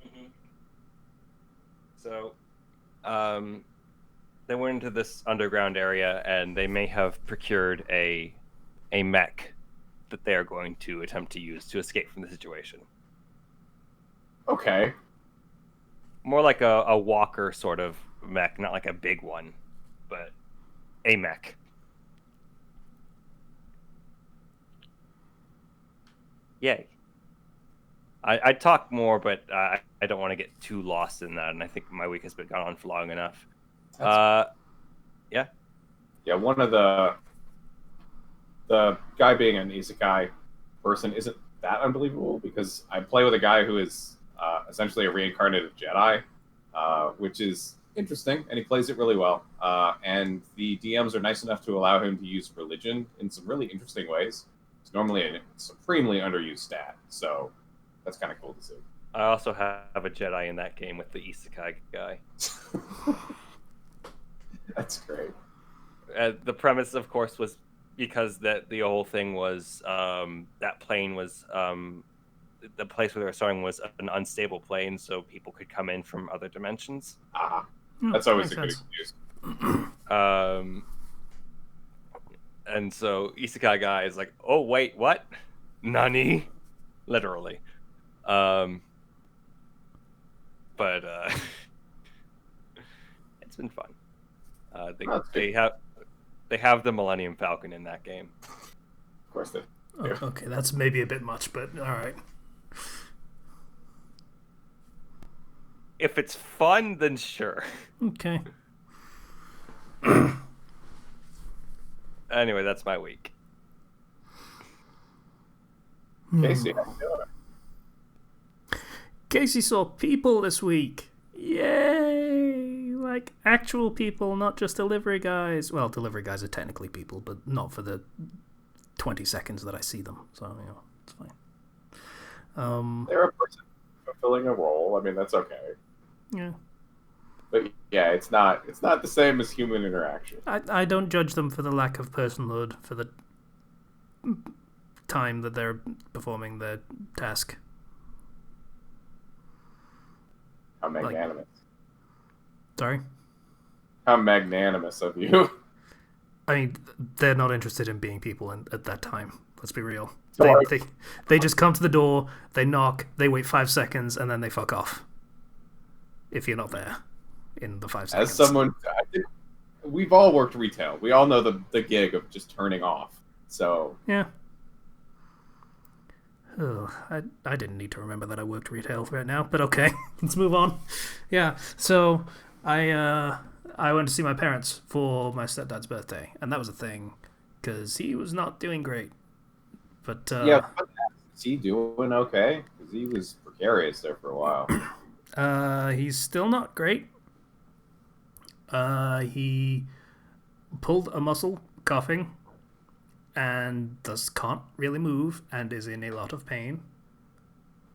Mm-hmm. So, they went into this underground area, and they may have procured a mech that they are going to attempt to use to escape from the situation. Okay. More like a walker sort of mech, not like a big one, but a mech. Yay. I'd talk more, but I don't want to get too lost in that, and I think my week has been gone on for long enough. Yeah. Yeah, one of the guy being an isekai person isn't that unbelievable, because I play with a guy who is essentially a reincarnated Jedi, which is interesting, and he plays it really well. And the DMs are nice enough to allow him to use religion in some really interesting ways. It's normally a supremely underused stat, so that's kind of cool to see. I also have a Jedi in that game with the isekai guy. That's great. The premise, of course, was because the whole thing was that plane was the place where they were starting was an unstable plane, so people could come in from other dimensions. That's always a good excuse. And so Isekai guy is like, oh wait, what? Nani, literally. But it's been fun. That's good. They have the Millennium Falcon in that game. Of course they do. Oh, okay, that's maybe a bit much, but all right. If it's fun, then sure. Okay. Anyway, that's my week. Casey, how you doing? Casey saw people this week. Yay! Like actual people, not just delivery guys. Well, delivery guys are technically people, but not for the 20 seconds that I see them. So, it's fine. They're a person fulfilling a role. I mean, that's okay. Yeah. But yeah, it's not the same as human interaction. I don't judge them for the lack of personhood for the time that they're performing their task. How magnanimous. Sorry? How magnanimous of you. I mean, they're not interested in being people at that time. Let's be real. Sorry. They just come to the door, they knock, they wait 5 seconds, and then they fuck off. If you're not there in the 5 seconds. As someone, I think we've all worked retail. We all know the gig of just turning off. So yeah. Oh, I didn't need to remember that I worked retail right now, but okay, let's move on. Yeah, so I went to see my parents for my stepdad's birthday, and that was a thing because he was not doing great. But yeah, is he doing okay? Because he was precarious there for a while. He's still not great. He pulled a muscle, coughing, and thus can't really move and is in a lot of pain.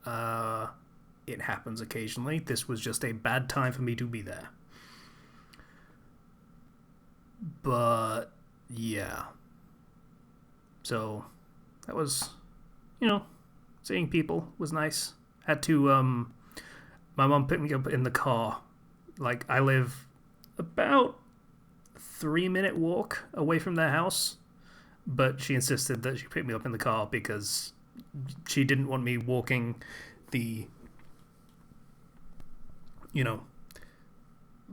It happens occasionally. This was just a bad time for me to be there. But yeah. So that was, seeing people was nice. Had to my mom picked me up in the car. Like, I live about 3-minute walk away from their house, but she insisted that she pick me up in the car because she didn't want me walking the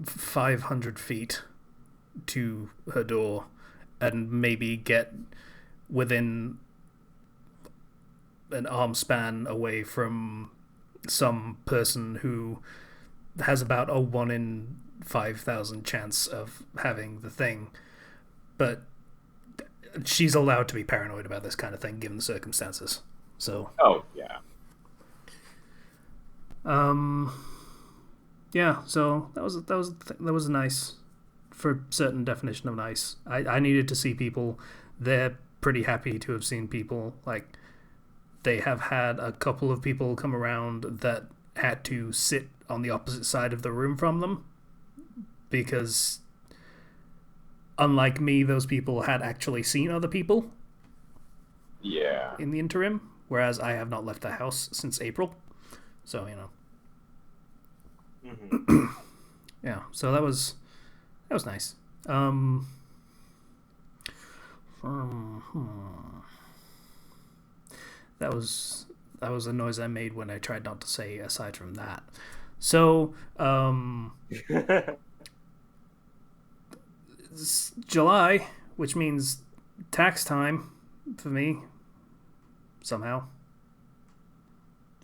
500 feet to her door and maybe get within an arm span away from some person who has about a 1 in 5,000 chance of having the thing. But she's allowed to be paranoid about this kind of thing given the circumstances. So Oh yeah. Yeah, so that was nice, for certain definition of nice. I needed to see people. They're pretty happy to have seen people. Like, they have had a couple of people come around that had to sit on the opposite side of the room from them because, unlike me, those people had actually seen other people. Yeah. In the interim, whereas I have not left the house since April. So, Mm-hmm. Yeah, so that was nice. That was a noise I made when I tried not to say aside from that. So, it's July, which means tax time for me, somehow.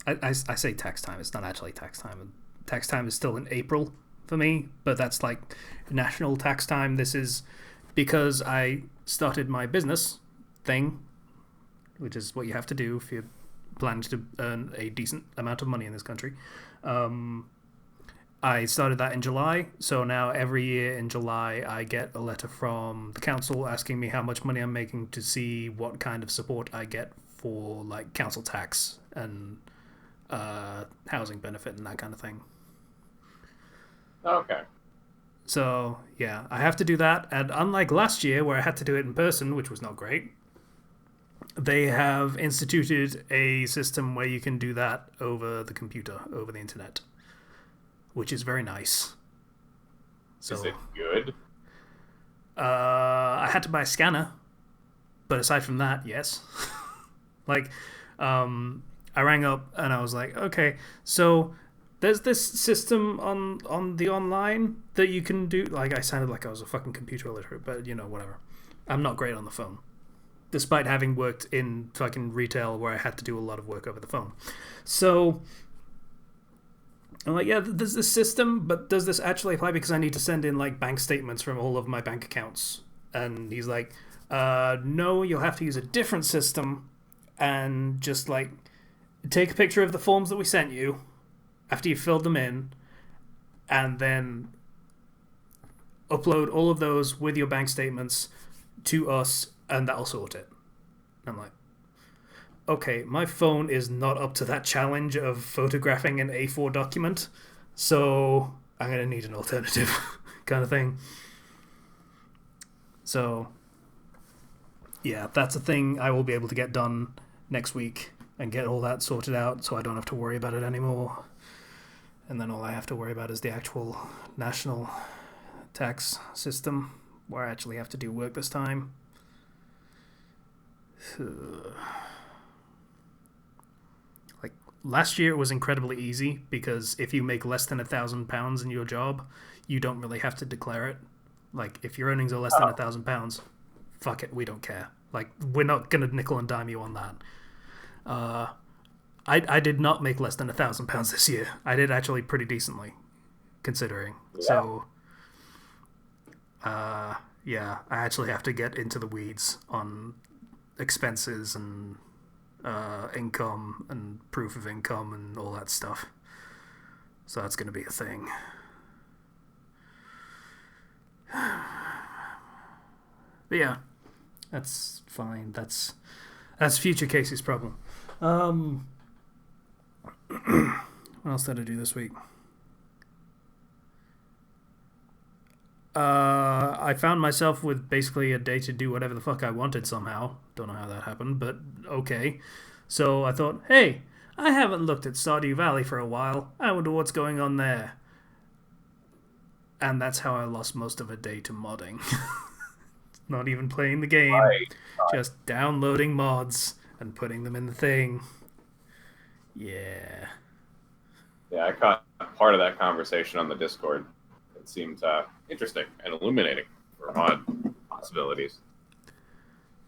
I say tax time, it's not actually tax time. Tax time is still in April for me, but that's like national tax time. This is because I started my business thing, which is what you have to do if you're planning to earn a decent amount of money in this country. I started that in July, so now every year in July I get a letter from the council asking me how much money I'm making to see what kind of support I get for like council tax and housing benefit and that kind of thing. Okay. So yeah, I have to do that, and unlike last year where I had to do it in person, which was not great, they have instituted a system where you can do that over the computer, over the internet, which is very nice. So, is it good? I had to buy a scanner, but aside from that, yes. Like, I rang up and I was like, okay, so there's this system on the online that you can do. Like, I sounded like I was a fucking computer illiterate, but whatever. I'm not great on the phone, despite having worked in fucking retail where I had to do a lot of work over the phone. So I'm like, yeah, there's this system, but does this actually apply? Because I need to send in like bank statements from all of my bank accounts. And he's like, no, you'll have to use a different system and just like take a picture of the forms that we sent you after you filled them in, and then upload all of those with your bank statements to us, and that'll sort it. I'm like, okay, my phone is not up to that challenge of photographing an A4 document, so I'm going to need an alternative kind of thing. So, yeah, that's a thing I will be able to get done next week and get all that sorted out so I don't have to worry about it anymore. And then all I have to worry about is the actual national tax system, where I actually have to do work this time. Like, last year it was incredibly easy because if you make less than £1,000 in your job, you don't really have to declare it. Like, if your earnings are less than £1,000, fuck it, we don't care. Like, we're not gonna nickel and dime you on that. I did not make less than £1,000 this year. I did actually pretty decently, considering. Yeah. So, yeah, I actually have to get into the weeds on expenses and income and proof of income and all that stuff. So that's going to be a thing. But yeah, that's fine. That's future Casey's problem. What else did I do this week? I found myself with basically a day to do whatever the fuck I wanted somehow. Don't know how that happened, but okay. So I thought, hey, I haven't looked at Stardew Valley for a while. I wonder what's going on there. And that's how I lost most of a day to modding. Not even playing the game. Right. Just downloading mods and putting them in the thing. Yeah. Yeah, I caught part of that conversation on the Discord. It seemed interesting and illuminating for mod possibilities.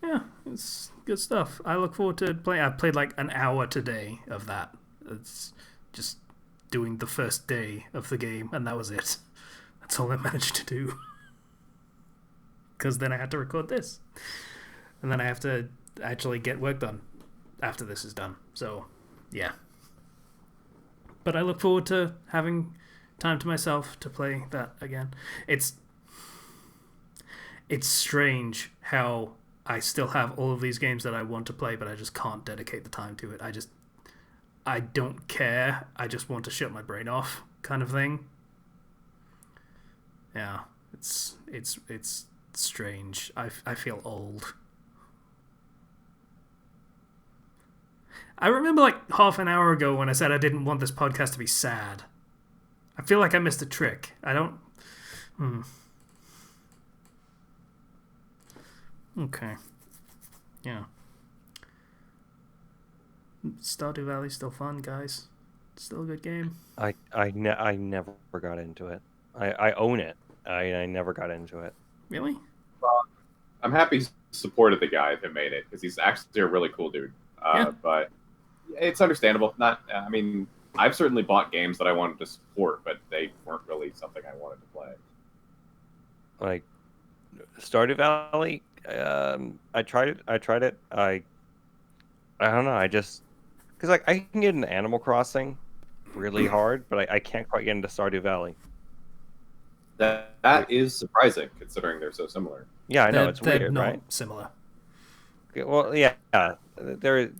Yeah, it's good stuff. I look forward to playing. I played like an hour today of that. It's just doing the first day of the game, and that was it. That's all I managed to do. Because then I had to record this. And then I have to actually get work done after this is done. So, yeah. But I look forward to having time to myself to play that again. It's strange how I still have all of these games that I want to play, but I just can't dedicate the time to it. I don't care. I just want to shut my brain off, kind of thing. Yeah, it's strange. I feel old. I remember like half an hour ago when I said I didn't want this podcast to be sad. I feel like I missed a trick. I don't... Okay. Yeah. Stardew Valley's still fun, guys. Still a good game. I never got into it. I own it. I never got into it. Really? Well, I'm happy he supported the guy that made it because he's actually a really cool dude. Yeah. But it's understandable. I mean, I've certainly bought games that I wanted to support, but they weren't really something I wanted to play. Like Stardew Valley, I tried it. I don't know. I just because like I can get into Animal Crossing really hard, but I can't quite get into Stardew Valley. That is surprising considering they're so similar. Yeah, I know it's weird, not right? Similar. Okay, well, yeah, there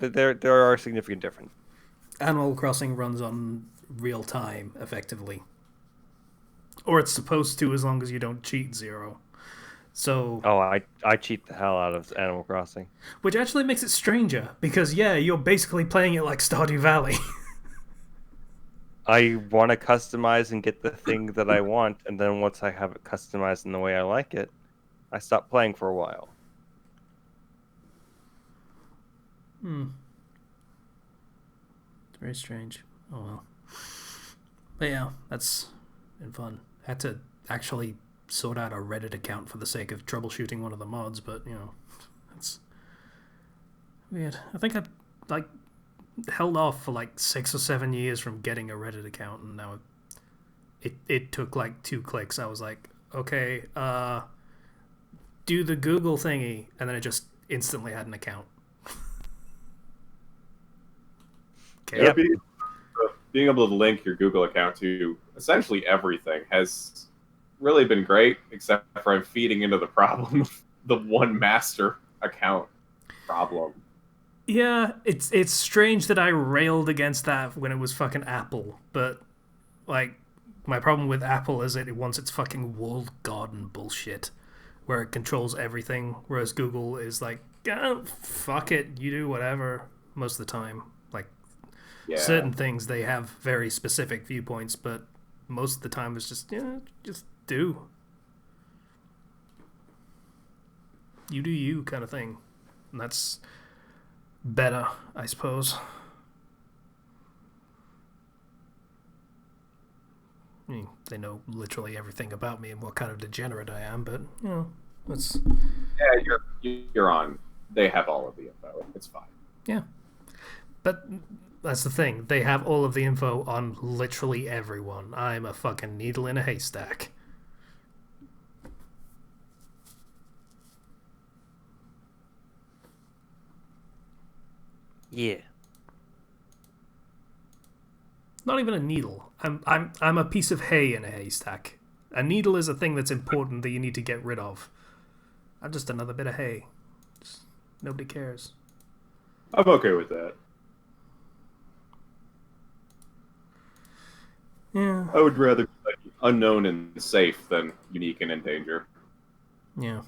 are significant differences. Animal Crossing runs on real time, effectively, or it's supposed to, as long as you don't cheat zero. So. Oh, I cheat the hell out of Animal Crossing, which actually makes it stranger because you're basically playing it like Stardew Valley. I want to customize and get the thing that I want, and then once I have it customized in the way I like it, I stop playing for a while. Very strange. Oh well. But yeah, that's been fun. Had to actually sort out a Reddit account for the sake of troubleshooting one of the mods, but it's weird. I think I like held off for like 6 or 7 years from getting a Reddit account, and now it took like 2 clicks. I was like, okay, do the Google thingy, and then I just instantly had an account. Okay. Yeah, being able to link your Google account to essentially everything has really been great, except for I'm feeding into the problem of the one master account problem. Yeah, it's strange that I railed against that when it was fucking Apple, but like my problem with Apple is that it wants its fucking walled garden bullshit, where it controls everything, whereas Google is like, oh, fuck it, you do whatever most of the time. Like certain things they have very specific viewpoints, but most of the time it's just just do. You do you kind of thing. And that's better, I suppose. I mean, they know literally everything about me and what kind of degenerate I am, but that's you're on. They have all of the info. It's fine. Yeah, but that's the thing. They have all of the info on literally everyone. I'm a fucking needle in a haystack. Yeah. Not even a needle. I'm a piece of hay in a haystack. A needle is a thing that's important that you need to get rid of. I'm just another bit of hay. Just, nobody cares. I'm okay with that. Yeah. I would rather be like unknown and safe than unique and in danger. Yeah.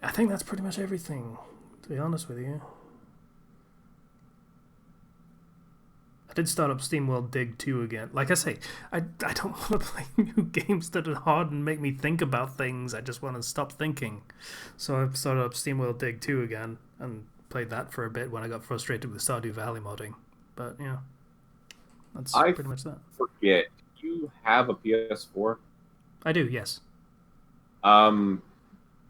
I think that's pretty much everything, to be honest with you. I did start up SteamWorld Dig 2 again. Like I say, I don't want to play new games that are hard and make me think about things. I just want to stop thinking. So I started up SteamWorld Dig 2 again and played that for a bit when I got frustrated with Stardew Valley modding. But yeah, that's pretty much that. Forget, you have a PS4? I do, yes.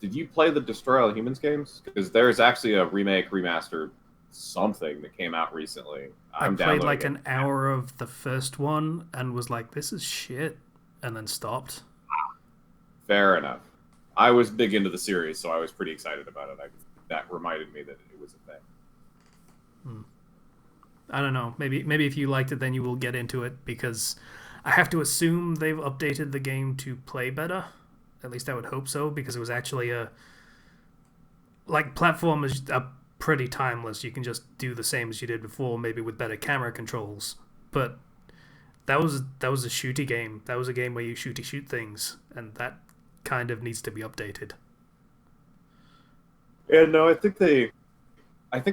Did you play the Destroy All Humans games? Because there's actually a remake, remastered something that came out recently. I played like an hour of the first one and was like, this is shit, and then stopped. Fair enough. I was big into the series, so I was pretty excited about it. That reminded me that it was a thing. I don't know. Maybe if you liked it, then you will get into it, because I have to assume they've updated the game to play better. At least I would hope so, because it was actually platformers are pretty timeless. You can just do the same as you did before, maybe with better camera controls. But that was a shooty game. That was a game where you shoot things, and that kind of needs to be updated. Yeah, no, I think there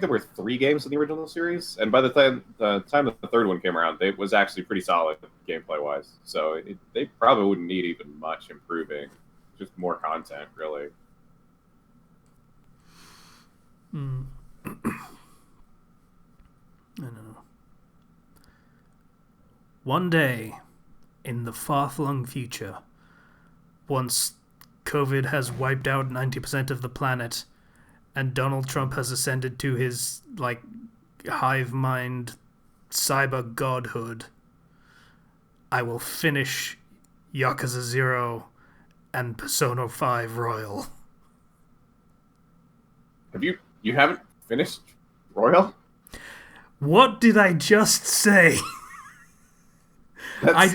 were 3 games in the original series, and by the time that the third one came around, it was actually pretty solid gameplay wise. So they probably wouldn't need even much improving, just more content, really. I don't know. One day, in the far-flung future, once COVID has wiped out 90% of the planet, and Donald Trump has ascended to his, hive mind cyber godhood, I will finish Yakuza 0 and Persona 5 Royal. You haven't finished Royal? What did I just say? I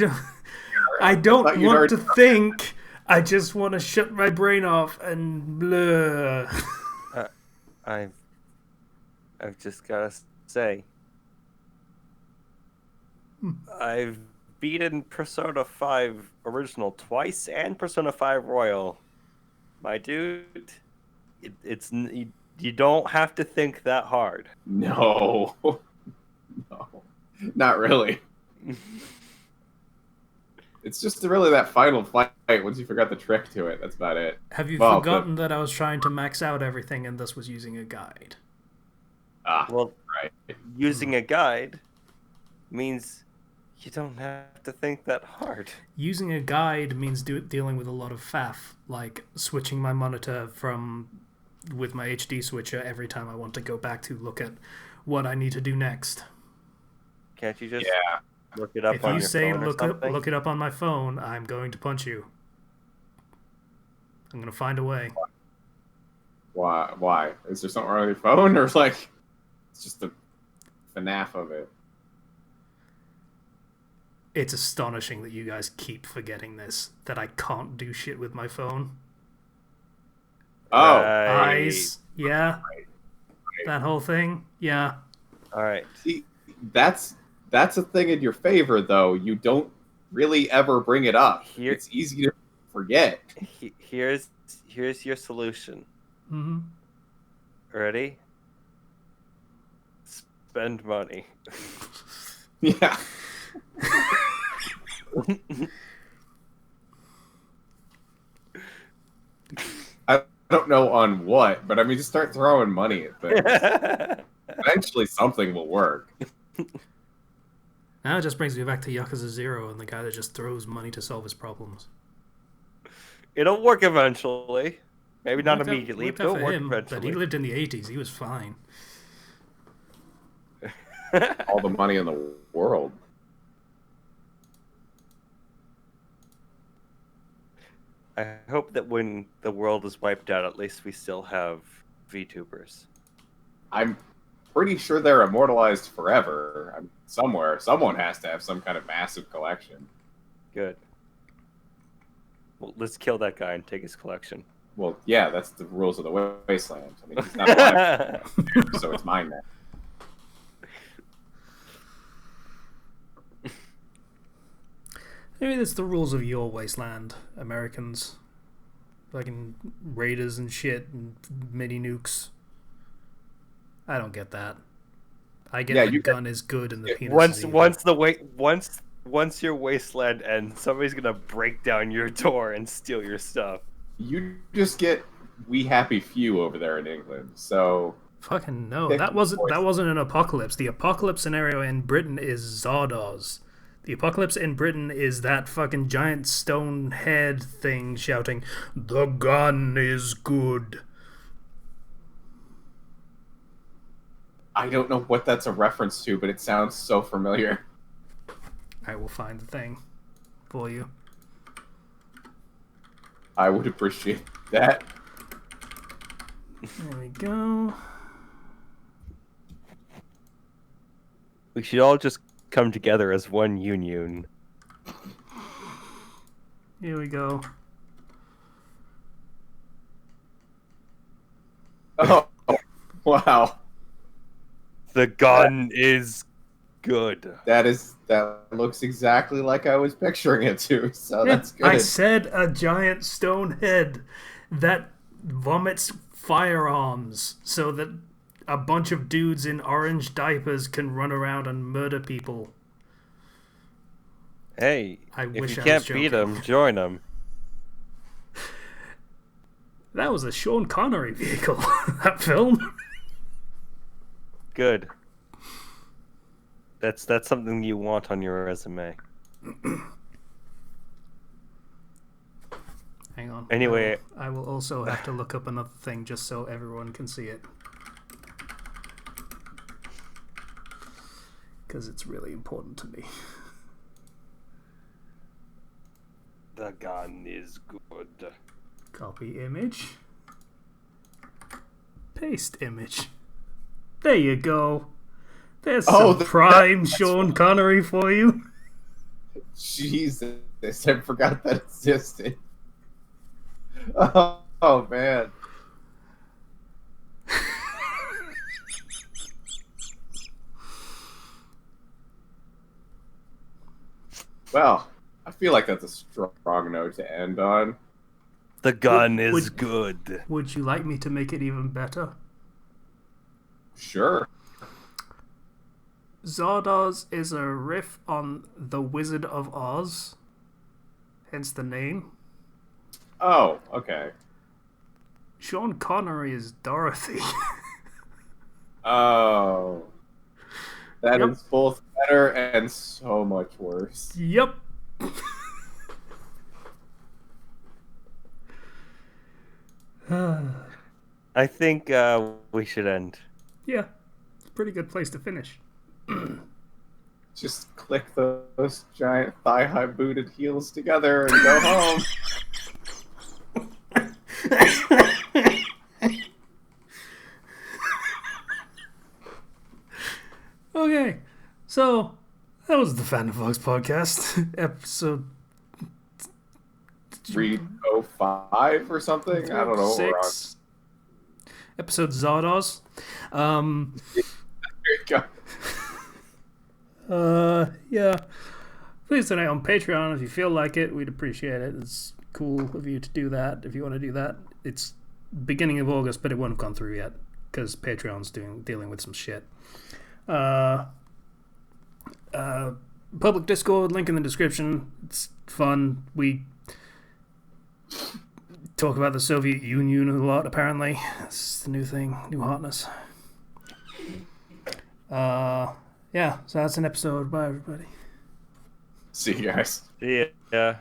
don't want to think. I just want to shut my brain off and blur. I've just gotta say, I've beaten Persona 5 Original twice and Persona 5 Royal. My dude, you don't have to think that hard. No. No. Not really. It's just really that final fight. Once you forgot the trick to it, that's about it. Have you Well, forgotten that I was trying to max out everything and thus was using a guide? Well, right. using a guide means you don't have to think that hard. Using a guide means dealing with a lot of faff, like switching my monitor with my HD switcher every time I want to go back to look at what I need to do next. Can't you just look it up If on you your say phone or something? look it up on my phone, I'm going to punch you. I'm going to find a way. Why? Is there something wrong with your phone, or like it's just the FNAF of it? It's astonishing that you guys keep forgetting this, that I can't do shit with my phone. Oh, Right. Eyes, yeah. That whole thing, yeah. All right. see, that's a thing in your favor, though. You don't really ever bring it up. It's easy to forget. Here's your solution. Mm-hmm. Ready? Spend money. Yeah. I don't know on what, but I mean, just start throwing money at things. Eventually, something will work. Now it just brings me back to Yakuza 0 and the guy that just throws money to solve his problems. It'll work eventually. Maybe not Worked out- immediately, worked but out it'll for work him, eventually. but he lived in the 80s. He was fine. All the money in the world. I hope that when the world is wiped out, at least we still have VTubers. I'm pretty sure they're immortalized forever. Somewhere, someone has to have some kind of massive collection. Good. Well, let's kill that guy and take his collection. Well, yeah, that's the rules of the wasteland. I mean, he's not alive, so it's mine now. Maybe that's the rules of your wasteland, Americans. Fucking raiders and shit and mini nukes. I don't get that. I get the gun is good and the penis is evil. Once your wasteland ends, somebody's gonna break down your door and steal your stuff. You just get We Happy Few over there in England, so... Fucking no, that wasn't an apocalypse. The apocalypse scenario in Britain is Zardoz. The apocalypse in Britain is that fucking giant stone head thing shouting, "The gun is good." I don't know what that's a reference to, but it sounds so familiar. I will find the thing for you. I would appreciate that. There we go. We should all just come together as one union. Here we go. Oh, wow. The gun is good. That looks exactly like I was picturing it to, so that's good. I said a giant stone head that vomits firearms so that a bunch of dudes in orange diapers can run around and murder people. Hey, I wish if you I can't was beat joking. them, join them. That was a Sean Connery vehicle, that film. Good. That's something you want on your resume. Hang on. Anyway, I will also have to look up another thing just so everyone can see it. Because it's really important to me. the gun is good. Copy image. Paste image. There you go. There's some prime Sean Connery for you. Jesus, I forgot that existed. Oh man. Well, I feel like that's a strong note to end on. The gun is good. Would you like me to make it even better? Sure. Zardoz is a riff on The Wizard of Oz. hence the name. Oh, okay. Sean Connery is Dorothy. Oh, that Yep. is both better and so much worse. Yep. I think we should end. Yeah, it's a pretty good place to finish. Just click those giant thigh-high booted heels together and go home. Okay, so that was the Fandom Flux podcast, episode 305 or something? I don't know what we're on. 6. Episode Zardoz. Here you go. Yeah. Please donate on Patreon if you feel like it. We'd appreciate it. It's cool of you to do that if you want to do that. It's beginning of August, but it won't have gone through yet because Patreon's dealing with some shit. Public Discord, link in the description. It's fun. We talk about the Soviet Union a lot, apparently. It's the new thing, new hotness. Yeah, so that's an episode. Bye, everybody. See you guys. See ya.